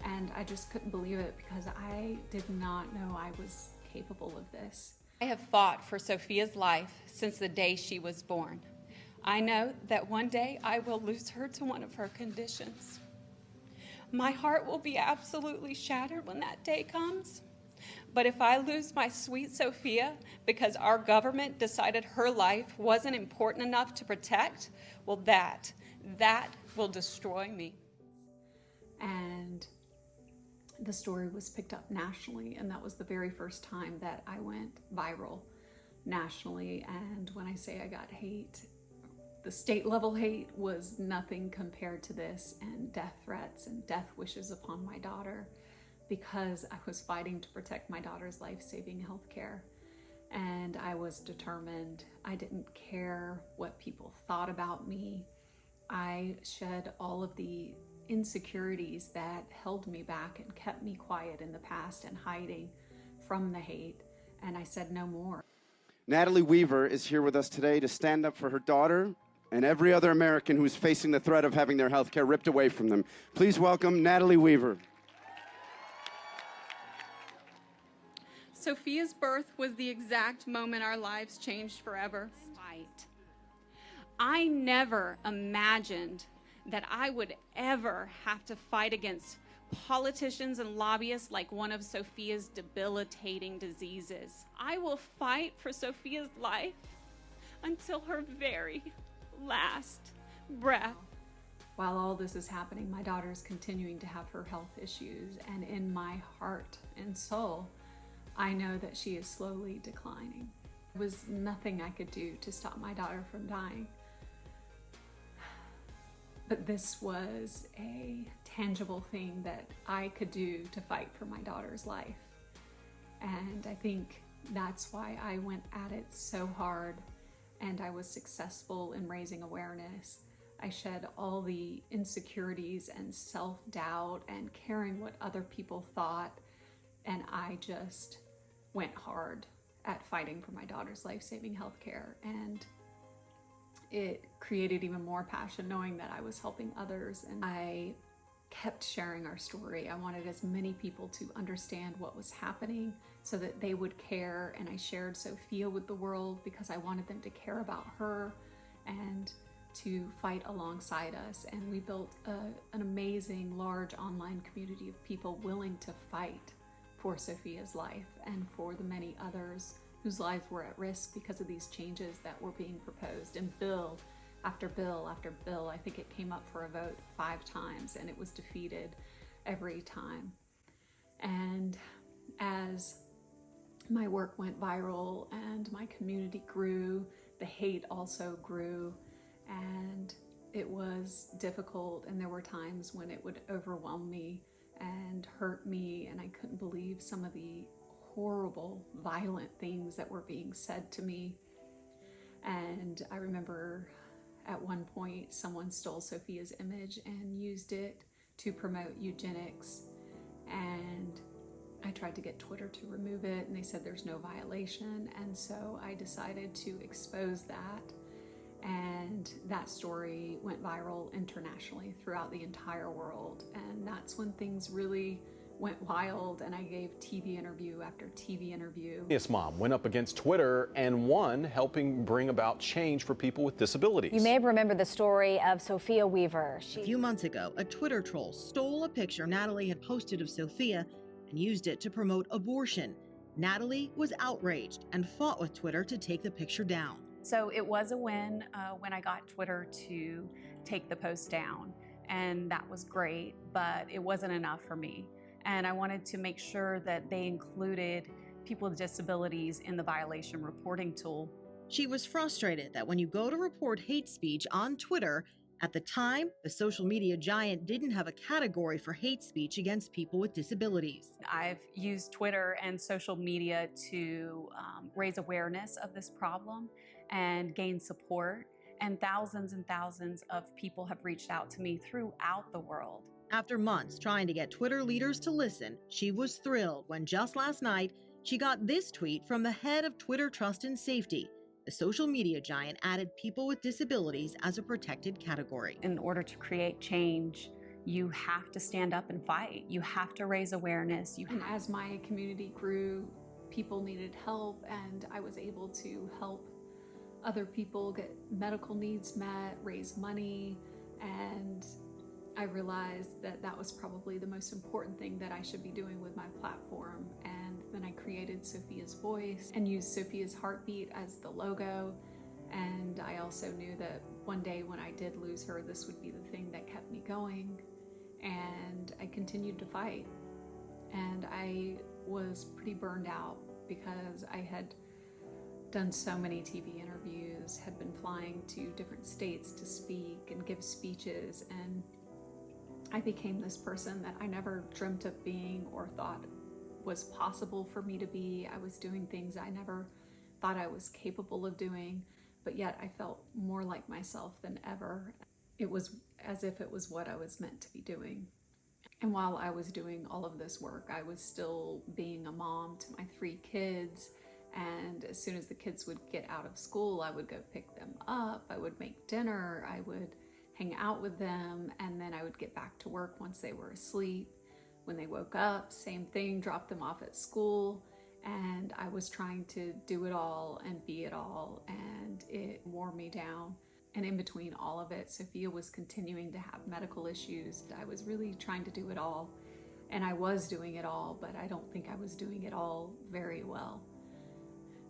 and I just couldn't believe it because I did not know I was capable of this. I have fought for Sophia's life since the day she was born. I know that one day I will lose her to one of her conditions. My heart will be absolutely shattered when that day comes. But if I lose my sweet Sophia because our government decided her life wasn't important enough to protect, well, that will destroy me. And the story was picked up nationally, and that was the very first time that I went viral nationally. And when I say I got hate, the state level hate was nothing compared to this, and death threats and death wishes upon my daughter, because I was fighting to protect my daughter's life-saving health care. And I was determined. I didn't care what people thought about me. I shed all of the insecurities that held me back and kept me quiet in the past and hiding from the hate, and I said no more. Natalie Weaver is here with us today to stand up for her daughter and every other American who's facing the threat of having their health care ripped away from them. Please welcome Natalie Weaver. Sophia's birth was the exact moment our lives changed forever. I never imagined that I would ever have to fight against politicians and lobbyists like one of Sophia's debilitating diseases. I will fight for Sophia's life until her very last breath. While all this is happening, my daughter is continuing to have her health issues, and in my heart and soul, I know that she is slowly declining. There was nothing I could do to stop my daughter from dying. But this was a tangible thing that I could do to fight for my daughter's life. And I think that's why I went at it so hard, and I was successful in raising awareness. I shed all the insecurities and self-doubt and caring what other people thought, and I just went hard at fighting for my daughter's life-saving healthcare. And it created even more passion knowing that I was helping others, and I kept sharing our story. I wanted as many people to understand what was happening so that they would care, and I shared Sophia with the world because I wanted them to care about her and to fight alongside us. And we built an amazing large online community of people willing to fight for Sophia's life and for the many others whose lives were at risk because of these changes that were being proposed. And bill after bill after bill, I think it came up for a vote 5 times and it was defeated every time. And as my work went viral and my community grew, the hate also grew, and it was difficult, and there were times when it would overwhelm me and hurt me, and I couldn't believe some of the horrible, violent things that were being said to me. And I remember at one point someone stole Sophia's image and used it to promote eugenics, and I tried to get Twitter to remove it, and they said there's no violation, and so I decided to expose that. And that story went viral internationally throughout the entire world. And that's when things really went wild, and I gave TV interview after TV interview. This mom went up against Twitter and won, helping bring about change for people with disabilities. You may remember the story of Sophia Weaver. A few months ago, a Twitter troll stole a picture Natalie had posted of Sophia and used it to promote abortion. Natalie was outraged and fought with Twitter to take the picture down. So it was a win when I got Twitter to take the post down, and that was great, but it wasn't enough for me. And I wanted to make sure that they included people with disabilities in the violation reporting tool. She was frustrated that when you go to report hate speech on Twitter, at the time, the social media giant didn't have a category for hate speech against people with disabilities. I've used Twitter and social media to raise awareness of this problem and gain support, and thousands of people have reached out to me throughout the world. After months trying to get Twitter leaders to listen, she was thrilled when just last night she got this tweet from the head of Twitter Trust and Safety. The social media giant added people with disabilities as a protected category. In order to create change, you have to stand up and fight. You have to raise awareness. And as my community grew, people needed help, and I was able to help other people get medical needs met, raise money, and I realized that that was probably the most important thing that I should be doing with my platform. And then I created Sophia's voice and used Sophia's heartbeat as the logo. And I also knew that one day when I did lose her, this would be the thing that kept me going. And I continued to fight. And I was pretty burned out because I had done so many TV interviews, had been flying to different states to speak and give speeches, and I became this person that I never dreamt of being or thought was possible for me to be. I was doing things I never thought I was capable of doing, but yet I felt more like myself than ever. It was as if it was what I was meant to be doing. And while I was doing all of this work, I was still being a mom to my 3 kids. And as soon as the kids would get out of school, I would go pick them up, I would make dinner, I would hang out with them, and then I would get back to work once they were asleep. When they woke up, same thing, drop them off at school, and I was trying to do it all and be it all, and it wore me down. And in between all of it, Sophia was continuing to have medical issues. I was really trying to do it all, And I was doing it all, but I don't think I was doing it all very well.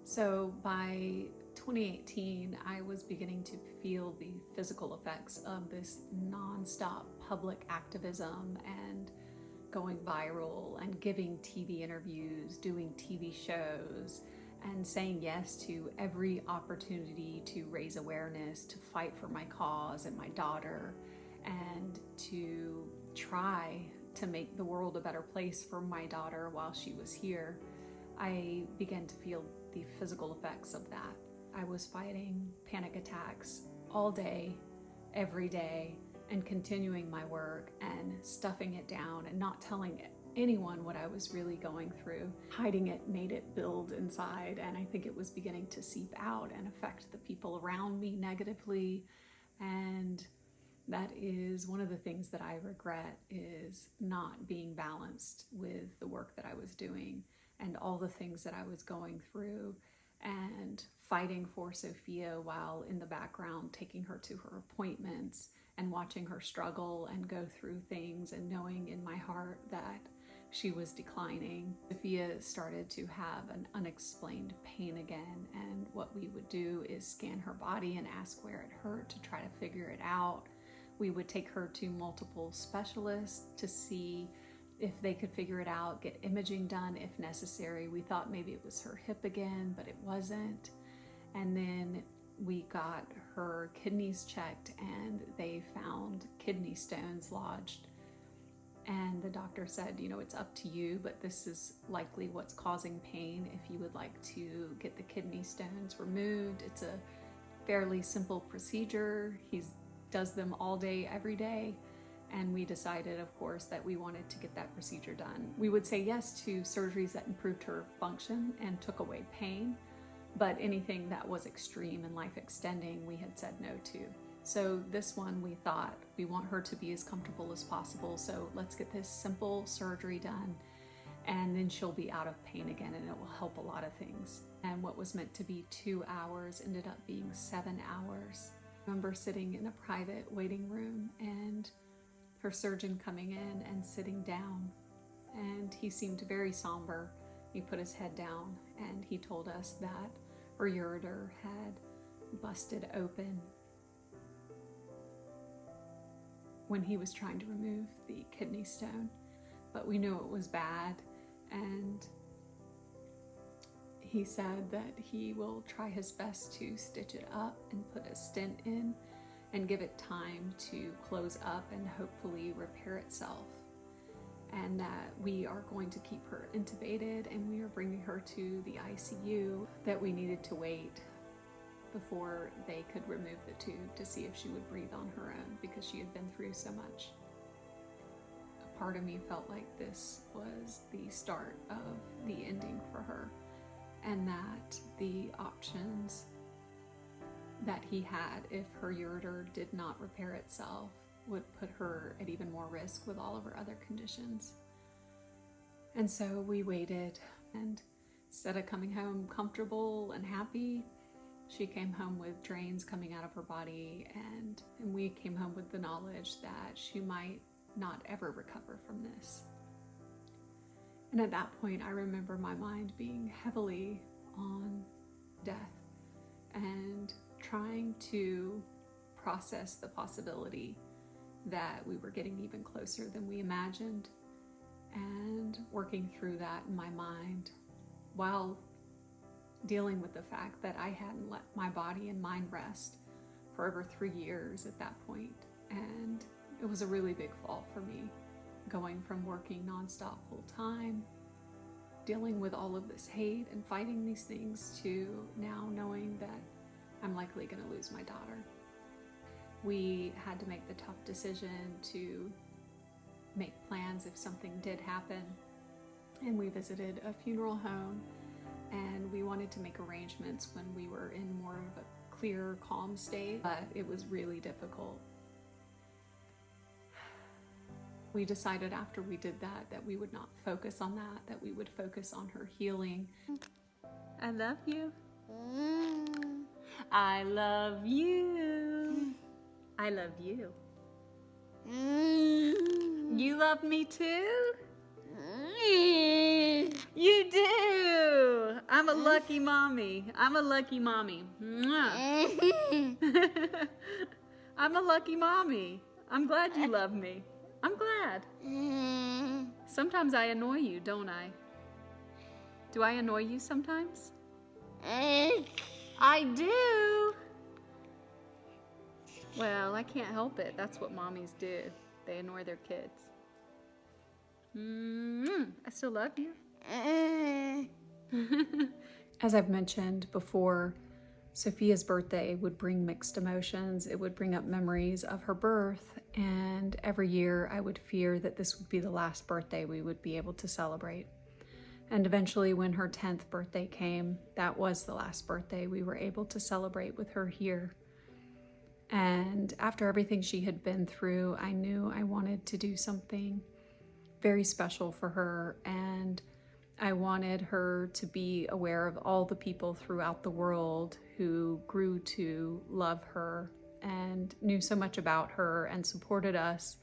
So by 2018, I was beginning to feel the physical effects of this nonstop public activism and going viral and giving TV interviews, doing TV shows, and saying yes to every opportunity to raise awareness, to fight for my cause and my daughter, and to try to make the world a better place for my daughter while she was here. I began to feel the physical effects of that. I was fighting panic attacks all day, every day, and continuing my work and stuffing it down and not telling anyone what I was really going through. Hiding it made it build inside, and I think it was beginning to seep out and affect the people around me negatively. And that is one of the things that I regret, is not being balanced with the work that I was doing and all the things that I was going through, and fighting for Sophia while in the background taking her to her appointments and watching her struggle and go through things, and knowing in my heart that she was declining. Sophia started to have an unexplained pain again, and what we would do is scan her body and ask where it hurt to try to figure it out. We would take her to multiple specialists to see if they could figure it out, get imaging done if necessary. We thought maybe it was her hip again, but it wasn't. And then we got her kidneys checked, and they found kidney stones lodged. And the doctor said, you know, it's up to you, but this is likely what's causing pain. If you would like to get the kidney stones removed, it's a fairly simple procedure. He does them all day, every day. And we decided, of course, that we wanted to get that procedure done. We would say yes to surgeries that improved her function and took away pain, but anything that was extreme and life extending, we had said no to. So this one, we thought, we want her to be as comfortable as possible, so let's get this simple surgery done, and then she'll be out of pain again, and it will help a lot of things. And what was meant to be 2 hours ended up being 7 hours. I remember sitting in a private waiting room and her surgeon coming in and sitting down, and he seemed very somber. He put his head down and he told us that her ureter had busted open when he was trying to remove the kidney stone, but we knew it was bad, and he said that he will try his best to stitch it up and put a stent in and give it time to close up and hopefully repair itself. And that we are going to keep her intubated, and we are bringing her to the ICU, that we needed to wait before they could remove the tube to see if she would breathe on her own, because she had been through so much. A part of me felt like this was the start of the ending for her, and that the options that he had if her ureter did not repair itself would put her at even more risk with all of her other conditions. And so we waited, and instead of coming home comfortable and happy, she came home with drains coming out of her body, and we came home with the knowledge that she might not ever recover from this. And at that point, I remember my mind being heavily on death and trying to process the possibility that we were getting even closer than we imagined, and working through that in my mind while dealing with the fact that I hadn't let my body and mind rest for over 3 years at that point. And it was a really big fall for me, going from working nonstop full time, dealing with all of this hate and fighting these things, to now knowing that I'm likely going to lose my daughter. We had to make the tough decision to make plans if something did happen. And we visited a funeral home, and we wanted to make arrangements when we were in more of a clear, calm state, but it was really difficult. We decided after we did that, that we would not focus on that, that we would focus on her healing. I love you. I love you. I love you. You love me too? You do. I'm a lucky mommy. I'm a lucky mommy. Mwah. I'm a lucky mommy. I'm glad you love me. I'm glad. Sometimes I annoy you, don't I? Do I annoy you sometimes? I do. Well, I can't help it. That's what mommies do. They annoy their kids. I still love you. As I've mentioned before, Sophia's birthday would bring mixed emotions. It would bring up memories of her birth, and every year I would fear that this would be the last birthday we would be able to celebrate. And eventually, when her 10th birthday came, that was the last birthday we were able to celebrate with her here. And after everything she had been through, I knew I wanted to do something very special for her, and I wanted her to be aware of all the people throughout the world who grew to love her and knew so much about her and supported us.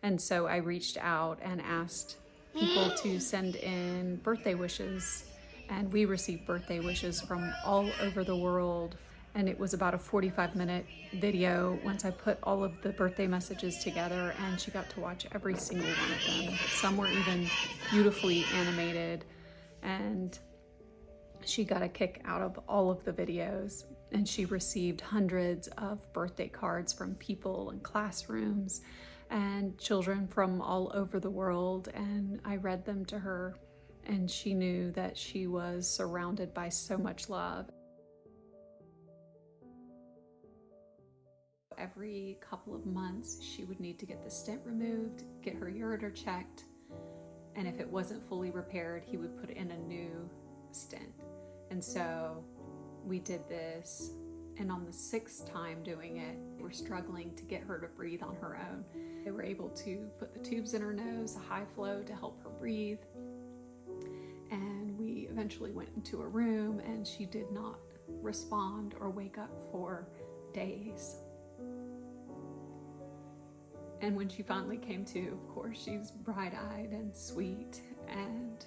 And so I reached out and asked people to send in birthday wishes, and we received birthday wishes from all over the world. And it was about a 45-minute video once I put all of the birthday messages together, and she got to watch every single one of them. Some were even beautifully animated, and she got a kick out of all of the videos. And she received hundreds of birthday cards from people in classrooms and children from all over the world, and I read them to her, and she knew that she was surrounded by so much love. Every couple of months, she would need to get the stent removed, get her ureter checked, and if it wasn't fully repaired, he would put in a new stent. And so we did this, and on the 6th time doing it, we're struggling to get her to breathe on her own. They were able to put the tubes in her nose, a high flow to help her breathe. And we eventually went into a room, and she did not respond or wake up for days. And when she finally came to, of course, she's bright-eyed and sweet, and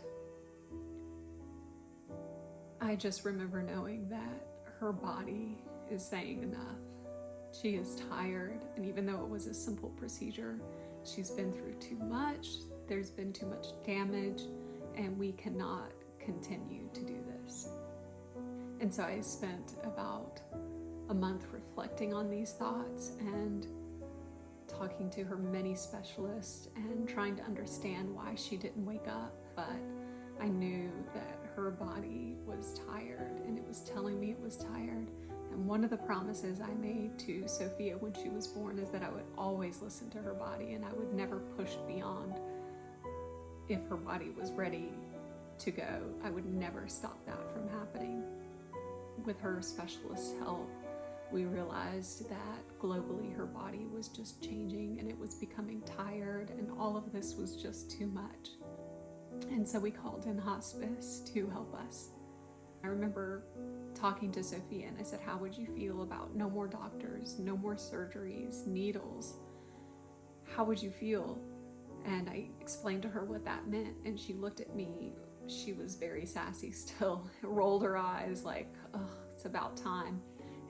I just remember knowing that her body is saying enough. She is tired, and even though it was a simple procedure, she's been through too much, there's been too much damage, and we cannot continue to do this. And so I spent about a month reflecting on these thoughts and talking to her many specialists and trying to understand why she didn't wake up. But I knew that her body was tired, and it was telling me it was tired. And one of the promises I made to Sophia when she was born is that I would always listen to her body, and I would never push beyond. If her body was ready to go, I would never stop that from happening. With her specialist help, we realized that globally her body was just changing, and it was becoming tired, and all of this was just too much. And so we called in hospice to help us. I remember talking to Sophia, and I said, how would you feel about no more doctors, no more surgeries, needles? How would you feel? And I explained to her what that meant, and she looked at me. She was very sassy still, rolled her eyes like, oh, it's about time.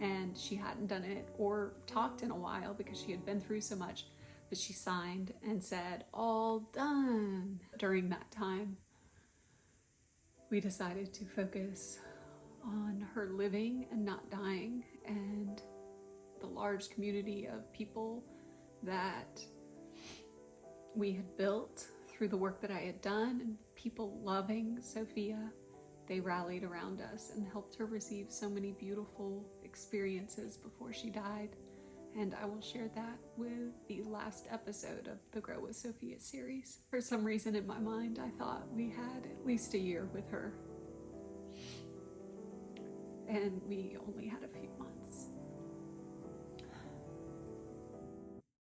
And she hadn't done it or talked in a while because she had been through so much, but she signed and said, all done. During that time, we decided to focus on her living and not dying, and the large community of people that we had built through the work that I had done, and people loving Sophia. They rallied around us and helped her receive so many beautiful experiences before she died. And I will share that with the last episode of the Grow with Sophia series. For some reason in my mind, I thought we had at least a year with her. And we only had a few months.